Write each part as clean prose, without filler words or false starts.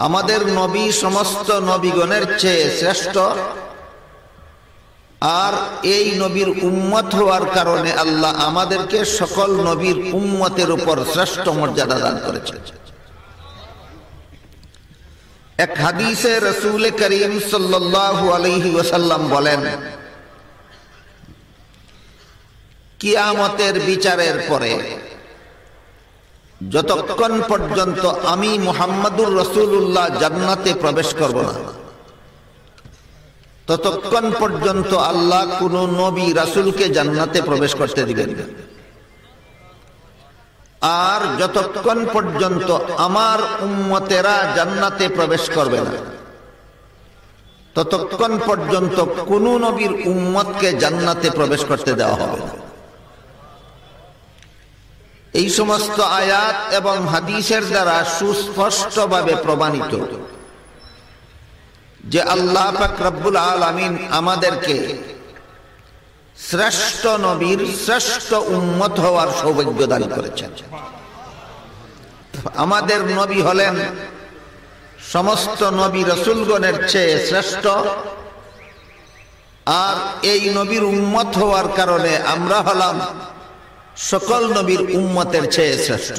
আমাদের নবী সমস্ত নবীগণের চেয়ে শ্রেষ্ঠ, আর এই নবীর উম্মত হওয়ার কারণে আল্লাহ আমাদেরকে সকল নবীর উম্মতের উপর শ্রেষ্ঠ মর্যাদা দান করেছেন। এক হাদিসে রাসূল করিম সাল্লাল্লাহু আলাইহি ওয়াসাল্লাম বলেন, কিয়ামতের বিচারের পরে যতক্ষণ পর্যন্ত আমি মুহাম্মদুর রাসূলুল্লাহ জান্নাতে প্রবেশ করব না, ততক্ষণ পর্যন্ত আল্লাহ কোন নবী রাসূলকে জান্নাতে প্রবেশ করতে দিবেন না। আর যতক্ষণ পর্যন্ত আমার উম্মতেরা জান্নাতে প্রবেশ করবে না, ততক্ষণ পর্যন্ত কোন নবীর উম্মতকে জান্নাতে প্রবেশ করতে দেওয়া হবে না। এই সমস্ত আয়াত এবং হাদিসের দ্বারা সুস্পষ্টভাবে প্রমাণিত যে আল্লাহ পাক রব্বুল আলামিন আমাদেরকে শ্রেষ্ঠ নবীর শ্রেষ্ঠ উম্মত হওয়ার সৌভাগ্য দান করেছেন। আমাদের নবী হলেন সমস্ত নবী রাসূলগণের চেয়ে শ্রেষ্ঠ, আর এই নবীর উম্মত হওয়ার কারণে আমরা হলাম সকল নবীর উম্মতের চেয়ে শ্রেষ্ঠ।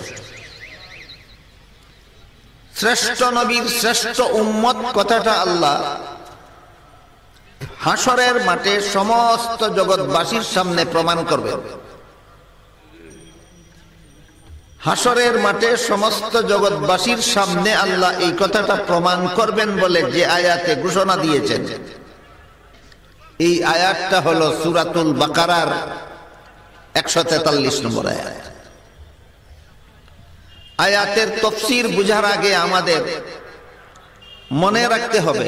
শ্রেষ্ঠ নবীর শ্রেষ্ঠ উম্মত কথাটা আল্লাহ হাসরের মাঠে সমস্ত জগৎবাসীর সামনে প্রমাণ করবেন। হাসরের মাঠে সমস্ত জগৎবাসীর সামনে আল্লাহ এই কথাটা প্রমাণ করবেন বলে যে আয়াতে ঘোষণা দিয়েছেন, এই আয়াতটা হলো সূরাতুল বাকারার 143 নম্বর আয়াত। আয়াতের তাফসীর বুঝার আগে আমাদের মনে রাখতে হবে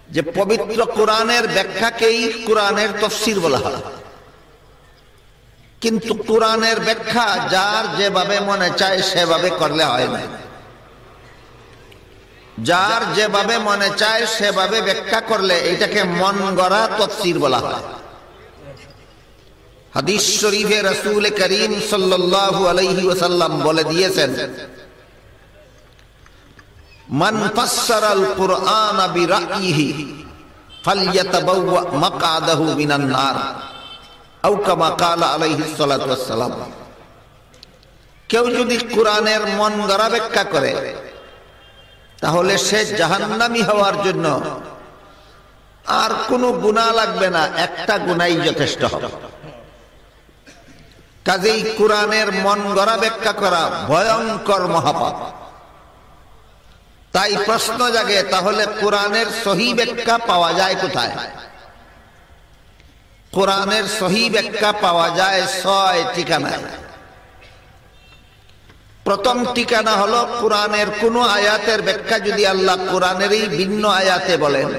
যে পবিত্র কোরআনের ব্যাখ্যাকেই কোরআনের তাফসীর বলা হয়, কিন্তু কোরআনের ব্যাখ্যা যার যেভাবে মনে চায় সেভাবে করলে হয় না। যার যেভাবে মনে চায় সেভাবে ব্যাখ্যা করলে এটাকে মন গড়া তাফসীর বলা হয়। হাদিস শরীফে রাসূল করিম সাল্লাল্লাহু আলাইহি ওয়াসাল্লাম বলে দিয়েছেন, মান ফাসসারাল কুরআন বিরাইহি ফালইয়াতাবাওয়া মাকআদাহু মিনান নার আও কামা ক্বালা আলাইহিস সালাতু ওয়াস সালাম। কেউ যদি কোরআনের মন গড়া ব্যাখ্যা করে তাহলে সে জাহান্নামী হওয়ার জন্য আর কোনো গুনাহ লাগবে না, একটা গুনাহই যথেষ্ট হবে। কাজেই কোরআনের মন গড়া ব্যাখ্যা করা ভয়ঙ্কর মহাপাপ। তাই প্রশ্ন জাগে, তাহলে কোরআনের সহি ব্যাখ্যা পাওয়া যায় কোথায়? কোরআনের সহি ব্যাখ্যা পাওয়া যায় 6 ঠিকানায়। প্রথম ঠিকানা হলো কোরআনের কোন আয়াতের ব্যাখ্যা যদি আল্লাহ কোরআনেরই ভিন্ন আয়াতে বলেন,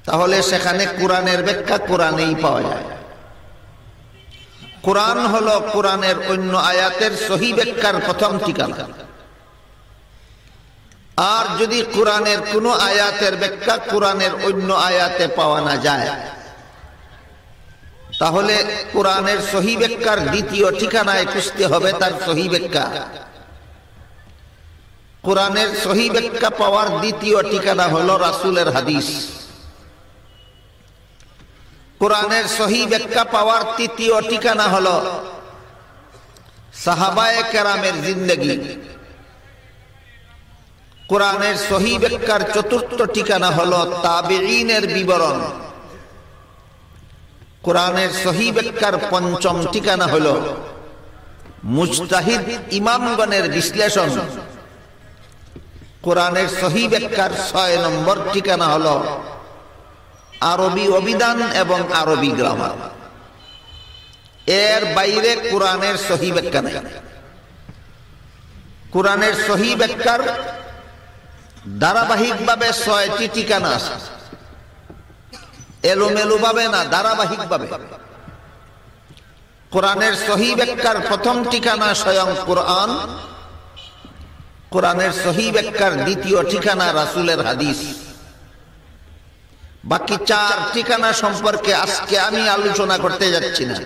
তাহলে সেখানে কোরআনের ব্যাখ্যা কোরআনেই পাওয়া যায়। কোরআন হলো কোরআনের অন্য আয়াতের সহি ব্যাখ্যার প্রথম ঠিকানা। আর যদি কোরআনের কোন আয়াতের ব্যাখ্যা কোরআনের অন্য আয়াতে পাওয়া না যায়, তাহলে কোরআনের সহি ব্যাখ্যার দ্বিতীয় ঠিকানায় খুঁজতে হবে তার সহি ব্যাখ্যা। কোরআনের সহি ব্যাখ্যা পাওয়ার দ্বিতীয় ঠিকানা হলো রাসূলের হাদিস। কোরআনের সহি ব্যাখ্যা পাওয়ার তৃতীয় ঠিকানা হলো সাহাবায়ে কেরামের জিন্দেগি। কোরআনের সহি ব্যাখ্যার চতুর্থ ঠিকানা হলো তাবেঈনের বিবরণ। কোরআনের সহি ব্যাখ্যার পঞ্চম ঠিকানা হলো মুজতাহিদ ইমামগণের বিশ্লেষণ। কোরআনের সহি ব্যাখ্যার 6 নম্বর ঠিকানা হলো আরবি অভিধান এবং আরবি গ্রামার। এর বাইরে কোরআনের সহি ব্যাখ্যা নাই। কোরআনের সহি ব্যাখ্যার ধারাবাহিকভাবে 6টি ঠিকানা আছে, এলোমেলো ভাবে না, ধারাবাহিকভাবে। কোরআনের সহি ব্যাখ্যার প্রথম ঠিকানা স্বয়ং কোরআন। কোরআনের সহি ব্যাখ্যার দ্বিতীয় ঠিকানা রাসূলের হাদিস। বাকি 4 ঠিকানা সম্পর্কে আজকে আমি আলোচনা করতে যাচ্ছি না।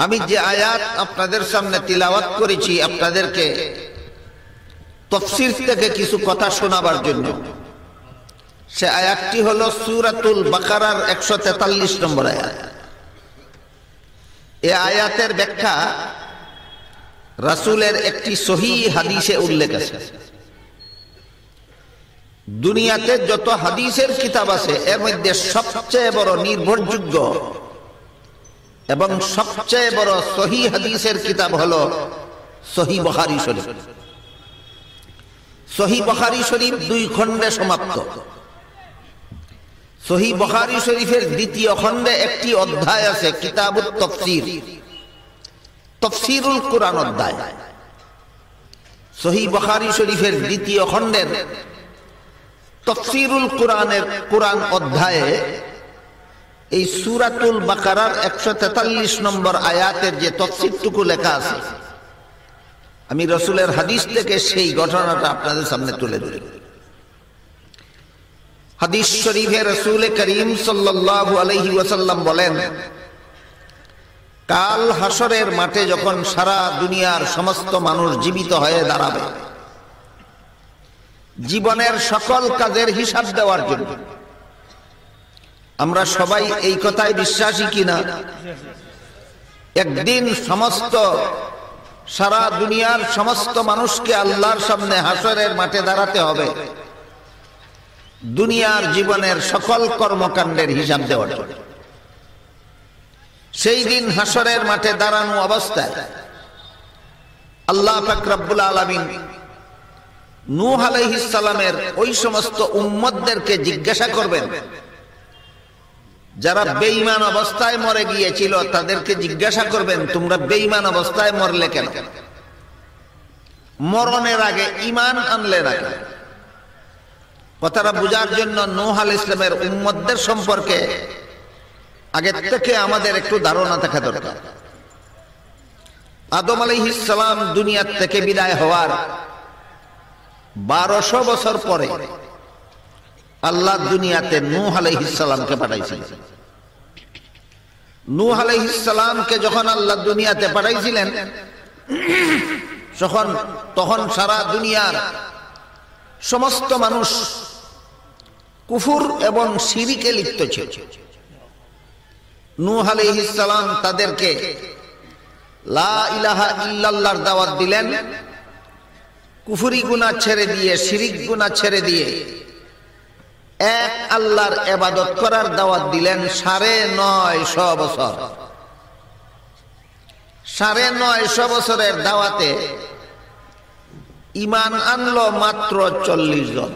আমি যে আয়াত আপনাদের সামনে তিলাওয়াত করেছি আপনাদেরকে তাফসীর থেকে কিছু কথা শোনাবার জন্য। সে আয়াতটি হলো সূরাতুল বাকারার 143 নম্বর আয়াত। এই আয়াতের ব্যাখ্যা রাসূলের একটি সহিহ হাদিসে উল্লেখ আছে। দুনিয়াতে যত হাদিসের কিতাব আছে এর মধ্যে সবচেয়ে বড় নির্ভরযোগ্য এবং সবচেয়ে বড় সহিহ হাদিসের কিতাব হলো সহিহ বুখারী শরীফ। সহিহ বুখারী শরীফ 2 খণ্ডে সমাপ্ত। সহিহ বুখারী শরীফের দ্বিতীয় খণ্ডে একটি অধ্যায় আছে কিতাবুত তাফসীর, তাফসীরুল কুরআন অধ্যায়। সহিহ বুখারী শরীফের দ্বিতীয় খণ্ডের তাফসীরুল কুরআন অধ্যায়ে এই সূরাতুল বাকারার 143 নম্বর আয়াতের যে তাফসীরটুকু লেখা আছে, আমি রাসূলের হাদিস থেকে সেই ঘটনাটা আপনাদের সামনে তুলে ধরি। হাদিস শরীফে রাসূল করিম সাল্লাল্লাহু আলাইহি ওয়াসাল্লাম বলেন, কাল হাসরের মাঠে যখন সারা দুনিয়ার সমস্ত মানুষ জীবিত হয়ে দাঁড়াবে জীবনের সকল কাজের হিসাব দেওয়ার জন্য, আমরা সবাই এই কথায় বিশ্বাসী কিনা একদিন সমস্ত সারা দুনিয়ার সমস্ত মানুষকে আল্লাহর সামনে হাসরের মাঠে দাঁড়াতে হবে দুনিয়ার জীবনের সকল কর্মকাণ্ডের হিসাব দেওয়ার জন্য। সেই দিন হাসরের মাঠে দাঁড়ানো অবস্থায় আল্লাহ পাক রব্বুল আলামিন নূহ আলাইহিস সালামের ওই সমস্ত উম্মতদেরকে জিজ্ঞাসা করবেন যারা বেঈমান অবস্থায় মরে গিয়েছিল, তাদেরকে জিজ্ঞাসা করবেন তোমরা বেঈমান অবস্থায় মরলে কেন? মরণের আগে ঈমান আনলে না কেন? কথাটা বোঝার জন্য নূহ আলাইহিস সালামের উম্মতদের সম্পর্কে আগে থেকে আমাদের একটু ধারণা থাকা দরকার। আদম আলাইহিস সালাম দুনিয়া থেকে বিদায় হওয়ার 1200 বছর পরে আল্লাহ দুনিয়াতে নূহ আলাইহিস সালামকে পাঠাইছিলেন। নূহ আলাইহিস সালামকে যখন আল্লাহ দুনিয়াতে পাঠাইছিলেন তখন সারা দুনিয়ার সমস্ত মানুষ কুফর এবং শিরকে লিপ্ত ছিল। নূহ আলাইহিস সালাম তাদেরকে লা ইলাহা ইল্লাল্লাহর দাওয়াত দিলেন, কুফরি গুনাহ ছেড়ে দিয়ে শিরিক গুনাহ ছেড়ে দিয়ে এক আল্লাহর ইবাদত করার দাওয়াত দিলেন 950 বছর। 950 বছরের দাওয়াতে ঈমান আনলো মাত্র 40 জন।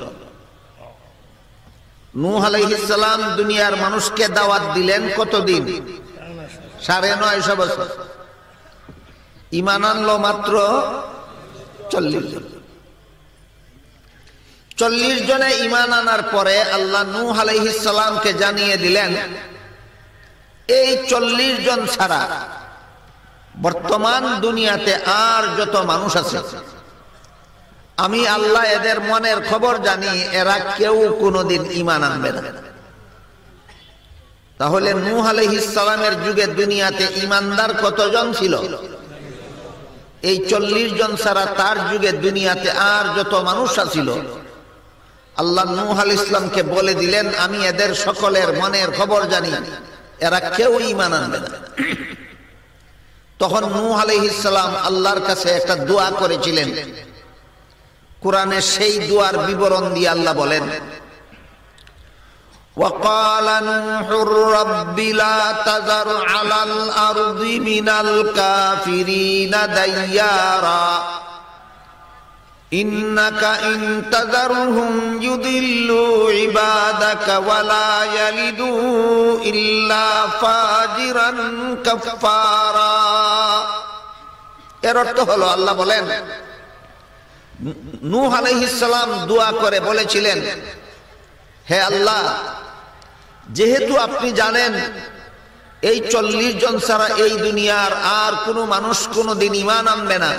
নূহ আলাইহিস সালাম দুনিয়ার মানুষকে দাওয়াত দিলেন কতদিন? 950 বছর। ঈমান আনলো মাত্র 40 জন। 40 জনে ঈমান আনার পরে আল্লাহ নূহ আলাইহিস সালামকে জানিয়ে দিলেন, এই 40 জন ছাড়া বর্তমান দুনিয়াতে আর যত মানুষ আছে আমি আল্লাহ এদের মনের খবর জানি, এরা কেউ কোনোদিন ঈমান আনবে না। তাহলে নূহ আলাইহিস সালামের যুগে দুনিয়াতে ঈমানদার কতজন ছিল? এই 40 জন ছাড়া তার যুগে দুনিয়াতে আর যত মানুষ ছিল আল্লাহ নূহ আলাইহিস সালামকে বলে দিলেন, আমি এদের সকলের মনের খবর জানি, এরা কেউ ঈমান আনবে না। তখন নূহ আলাইহিস সালাম আল্লাহর কাছে একটা দোয়া করেছিলেন। কোরআনে সেই দোয়ার বিবরণ দিয়ে আল্লাহ বলেন, وقال نوح رب لا تذر على الأرض من الكافرين ديارا إنك إن تذرهم يضلوا عبادك ولا يلدوا إلا فاجرا كفارا। এর অর্থ হলো আল্লাহ বলেন, নূহ আলাইহিস সালাম দোয়া করে বলেছিলেন, হে আল্লাহ, যেহেতু আপনি জানেন এই 40 জন ছাড়া এই দুনিয়ার আর কোনো মানুষ কোনোদিন ঈমান আনবে না,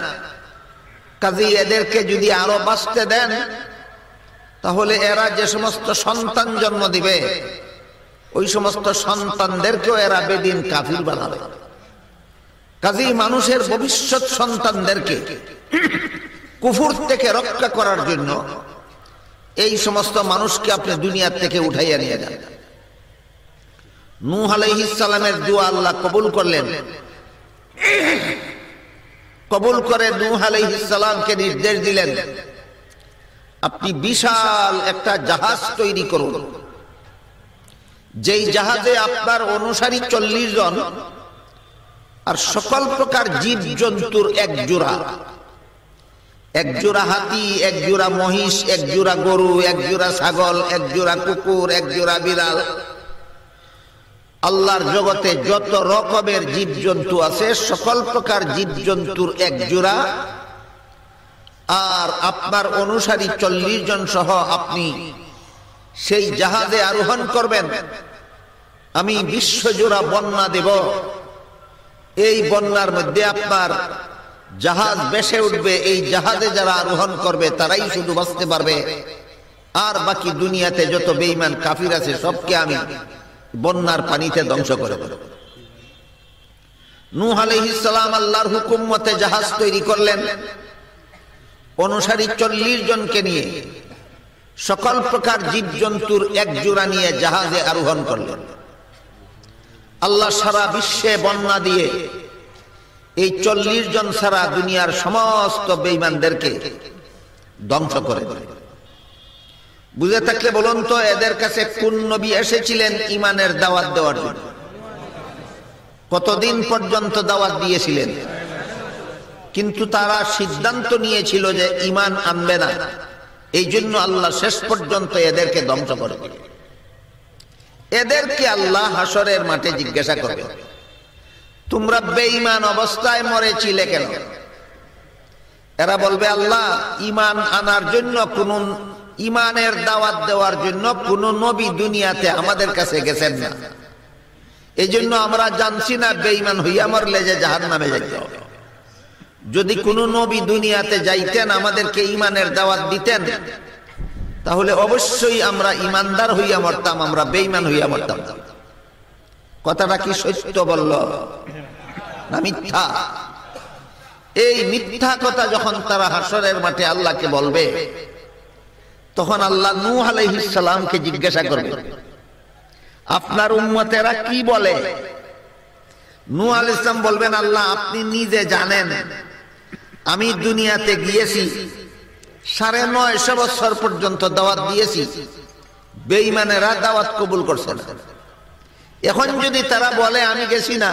কাজেই এদেরকে যদি আরো বাঁচতে দেন তাহলে এরা যে সমস্ত সন্তান জন্ম দিবে ওই সমস্ত সন্তানদেরকেও এরা বেদিন কাফির বানাবে। কাজেই মানুষের ভবিষ্যৎ সন্তানদেরকে কুফর থেকে রক্ষা করার জন্য এই সমস্ত মানুষকে আপনি দুনিয়ার থেকে উঠাইয়া নিয়ে যান। নূহ আলাইহিস সালামের দোয়া আল্লাহ কবুল করলেন। কবুল করে নূহ আলাইহিস সালামকে নির্দেশ দিলেন, আপনি বিশাল একটা জাহাজ তৈরি করুন, যেই জাহাজে আপনার অনুসারী 40 জন আর সকল প্রকার জীব জন্তুর এক জোড়া হাতি, এক জোড়া মহিষ, এক জোড়া গরু, এক জোড়া ছাগল, এক জোড়া কুকুর, এক জোড়া বিড়াল, আল্লাহর জগতে যত রকমের জীব জন্তু আছে সকল প্রকার জীব জন্তুর এক জোড়া, আর আপনার অনুসারী 40 জন সহ আপনি সেই জাহাজে আরোহণ করবেন। আমি বিশ্বজোড়া বন্যা দেব, এই বন্যার মধ্যে আপনার জাহাজ ভেসে উঠবে, এই জাহাজে যারা আরোহণ করবে তারাই শুধু বাঁচতে পারবে, আর বাকি দুনিয়াতে যত বেঈমান কাফির আছে সবকে আমি বন্যার পানিতে ধ্বংস করে দেব। নূহ আলাইহিস সালাম আল্লাহর হুকুম মতে জাহাজ তৈরি করলেন, অনুসারী 40 জনকে নিয়ে সকল প্রকার জীব জন্তুর এক জোড়া নিয়ে জাহাজে আরোহণ করলেন। আল্লাহ সারা বিশ্বে বন্যা দিয়ে এই 40 জন সারা দুনিয়ার সমস্ত বেঈমানদেরকে ধ্বংস করে দেন। বুঝে থাকলে বলুন তো, এদের কাছে কোন নবী এসেছিলেন ঈমানের দাওয়াত দেওয়ার জন্য? কতদিন পর্যন্ত দাওয়াত দিয়েছিলেন? কিন্তু তারা সিদ্ধান্ত নিয়েছিল যে ঈমান আনবে না, এই জন্য আল্লাহ শেষ পর্যন্ত এদেরকে ধ্বংস করে দিলেন। এদেরকে আল্লাহ হাসরের মাঠে জিজ্ঞাসা করবে, তোমরা বেঈমান অবস্থায় মরেছিলে কেন? এরা বলবে, আল্লাহ ঈমান আনার জন্য, কোন ঈমানের দাওয়াত দেওয়ার জন্য কোন নবী দুনিয়াতে আমাদের কাছে গেছেন না, এই জন্য আমরা জানছি না বেঈমান হইয়া মরলে যে জাহান্নামে যাইতে হবে। যদি কোন নবী দুনিয়াতে যাইতেন, আমাদেরকে ঈমানের দাওয়াত দিতেন, তাহলে অবশ্যই আমরা ঈমানদার হইয়া মরতাম, আমরা বেঈমান হইয়া মরতাম। কথাটা কি সত্য বলল না মিথ্যা? এই মিথ্যা কথা যখন তারা হাসরের মাঠে আল্লাহকে বলবে, তখন আল্লাহ নূহ আলাইহিস সালামকে জিজ্ঞাসা করবে, আপনার উম্মতেরা কি বলে? নূহ আলাইহিস সালাম বলবেন, আল্লাহ আপনি নিজে জানেন, আমি দুনিয়াতে গিয়েছি 950 বছর পর্যন্ত দাওয়াত দিয়েছি, বেঈমানেরা দাওয়াত কবুল করছে না। এখন যদি তারা বলে আমি গেছি না,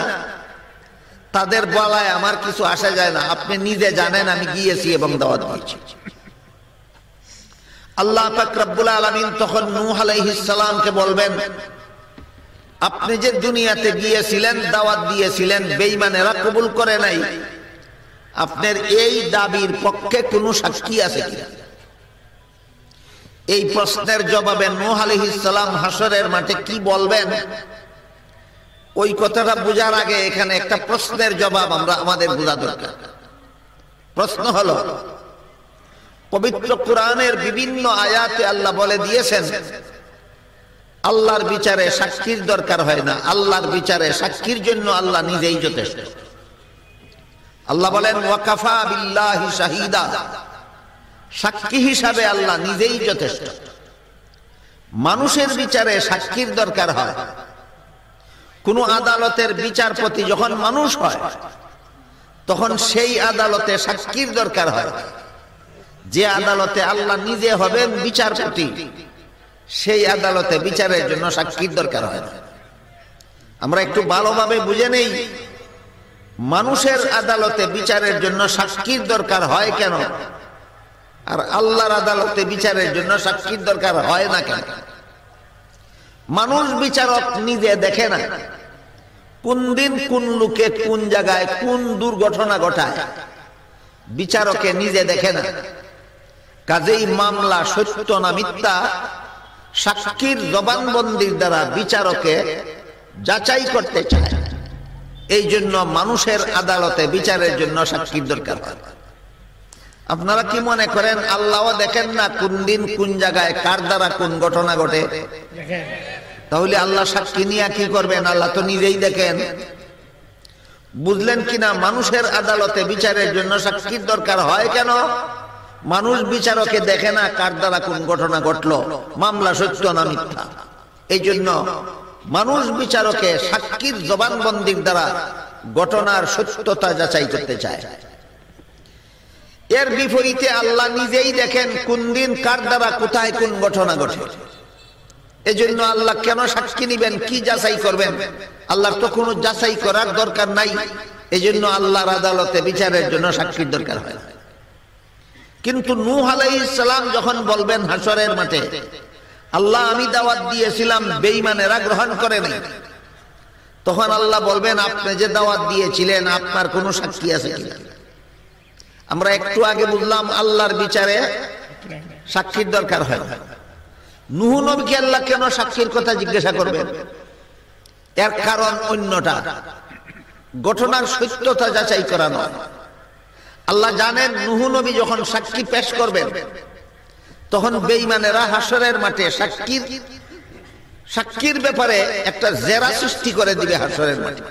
তাদের বলায় আমার কিছু আসা যায় না, আপনি নিজে জানেন আমি গিয়েছি এবং দাওয়াত দিয়েছি। আল্লাহ পাক রব্বুল আলামিন তখন নূহ আলাইহিস সালামকে বলবেন, আপনি যে দুনিয়াতে গিয়েছিলেন, দাওয়াত দিয়েছিলেন, বেঈমানেরা কবুল করে নাই, আপনার এই দাবির পক্ষে কোনো সাক্ষী আছে কিনা? এই প্রশ্নের জবাবে নূহ আলাইহিস সালাম হাসরের মাঠে কি বলবেন, ওই কথাটা বোঝার আগে এখানে একটা প্রশ্নের জবাব আমাদের বোঝা দরকার। প্রশ্ন হলো, পবিত্র কোরআনের বিভিন্ন আয়াতে আল্লাহ বলে দিয়েছেন আল্লাহর বিচারে সাক্ষীর দরকার হয় না, আল্লাহর বিচারে সাক্ষীর জন্য আল্লাহ নিজেই যথেষ্ট। আল্লাহ বলেন, ওয়াকাফা বিল্লাহি শাহিদা, সাক্ষী হিসাবে আল্লাহ নিজেই যথেষ্ট। মানুষের বিচারে সাক্ষীর দরকার হয়, কোন আদালতের বিচারপতি যখন মানুষ হয়, তখন সেই আদালতে সাক্ষীর দরকার হয়। যে আদালতে আল্লাহ নিজে হবেন বিচারপতি, সেই আদালতে বিচারের জন্য সাক্ষীর দরকার হয় না। আমরা একটু ভালোভাবে বুঝে নেই, মানুষের আদালতে বিচারের জন্য সাক্ষীর দরকার হয় কেন, আর আল্লাহর আদালতে বিচারের জন্য সাক্ষীর দরকার হয় না কেন? মানুষ বিচারক নিজে দেখে না কোন দিন কোন লোকে কোন জায়গায় কোন দুর্ঘটনা ঘটায়, বিচারকে নিজে দেখে না। কাজেই মামলা সত্য না মিথ্যা সাক্ষীর জবানবন্দির দ্বারা বিচারকে যাচাই করতে চায়। এই জন্য মানুষের আদালতে বিচারের জন্য সাক্ষীর দরকার হয়। আপনারা কি মনে করেন আল্লাহও দেখেন না কোন দিন কোন জায়গায় কার দ্বারা কোন ঘটনা ঘটে? তাহলে আল্লাহ সাক্ষী নিয়ে কি করবেন? আল্লাহ তো নিজেই দেখেন। বুঝলেন কিনা? মানুষের আদালতে বিচারের জন্য সাক্ষীর দরকার হয় কেন? মানুষ বিচারকে দেখে না কার দ্বারা কোন ঘটনা ঘটলো, মামলা সত্য না মিথ্যা। এই জন্য মানুষ বিচারকে সাক্ষীর জবানবন্দির দ্বারা ঘটনার সত্যতা যাচাই করতে চায়। এর বিপরীতে আল্লাহ নিজেই দেখেন কোন দিন কার দ্বারা কোথায় কোন ঘটনা ঘটে। এজন্য আল্লাহ কেন সাক্ষী নিবেন, কি যাচাই করবেন? আল্লাহর তো কোনো যাচাই করার দরকার নাই। এজন্য আল্লাহর আদালতে বিচারের জন্য সাক্ষীর দরকার হয়। কিন্তু নূহ আলাইহিস সালাম যখন বলবেন হাসরের মাঠে, আল্লাহ আমি দাওয়াত দিয়েছিলাম, বেঈমানেরা গ্রহণ করে নাই, তখন আল্লাহ বলবেন আপনি যে দাওয়াত দিয়েছিলেন আপনার কোনো সাক্ষী আছে কিনা? আমরা একটু আগে বুঝলাম আল্লাহর বিচারে সাক্ষীর দরকার হয়। নূহ নবীকে আল্লাহ কেন সাক্ষীর কথা জিজ্ঞাসা করবেন? এর কারণ অন্যটা, ঘটনার সত্যতা যাচাই করা নয়। আল্লাহ জানেন নূহ নবী যখন সাক্ষী পেশ করবেন তখন বেঈমানেরা হাসরের মাঠে সাক্ষীর ব্যাপারে একটা জেরা সৃষ্টি করে দিবে হাসরের মাঠে।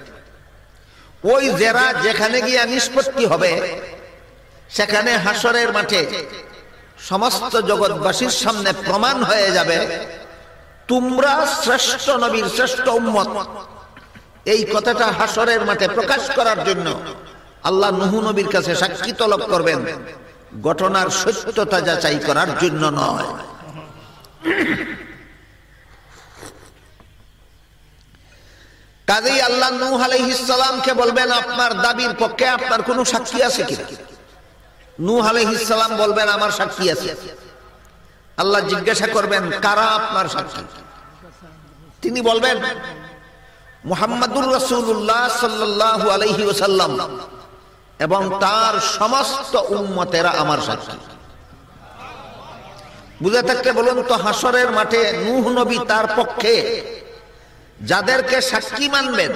ওই জেরা যেখানে গিয়া নিষ্পত্তি হবে সেখানে হাসরের মাঠে সমস্ত জগৎবাসীর সামনে প্রমাণ হয়ে যাবে তোমরা শ্রেষ্ঠ নবীর শ্রেষ্ঠ উম্মত। এই কথাটা হাসরের মাঠে প্রকাশ করার জন্য আল্লাহ নূহ নবীর কাছে সাক্ষী তলব করবেন, ঘটনার সত্যতা যাচাই করার জন্য নয়। কাজেই আল্লাহ নূহ আলাইহিস সালামকে বলবেন আপনার দাবির পক্ষে আপনার কোনো সাক্ষী আছে কিনা? নূহ আলাইহিস সালাম বলবেন আমার সাক্ষী আছে। আল্লাহ জিজ্ঞাসা করবেন কারা আপনার সাক্ষী? তিনি বলবেন মুহাম্মাদুর রাসূলুল্লাহ সাল্লাল্লাহু আলাইহি ওয়াসাল্লাম এবং তার সমস্ত উম্মতেরা আমার সাক্ষী। বুঝে থাকতে বলুন তো, হাসরের মাঠে নূহ নবী তার পক্ষে যাদেরকে সাক্ষী মানবেন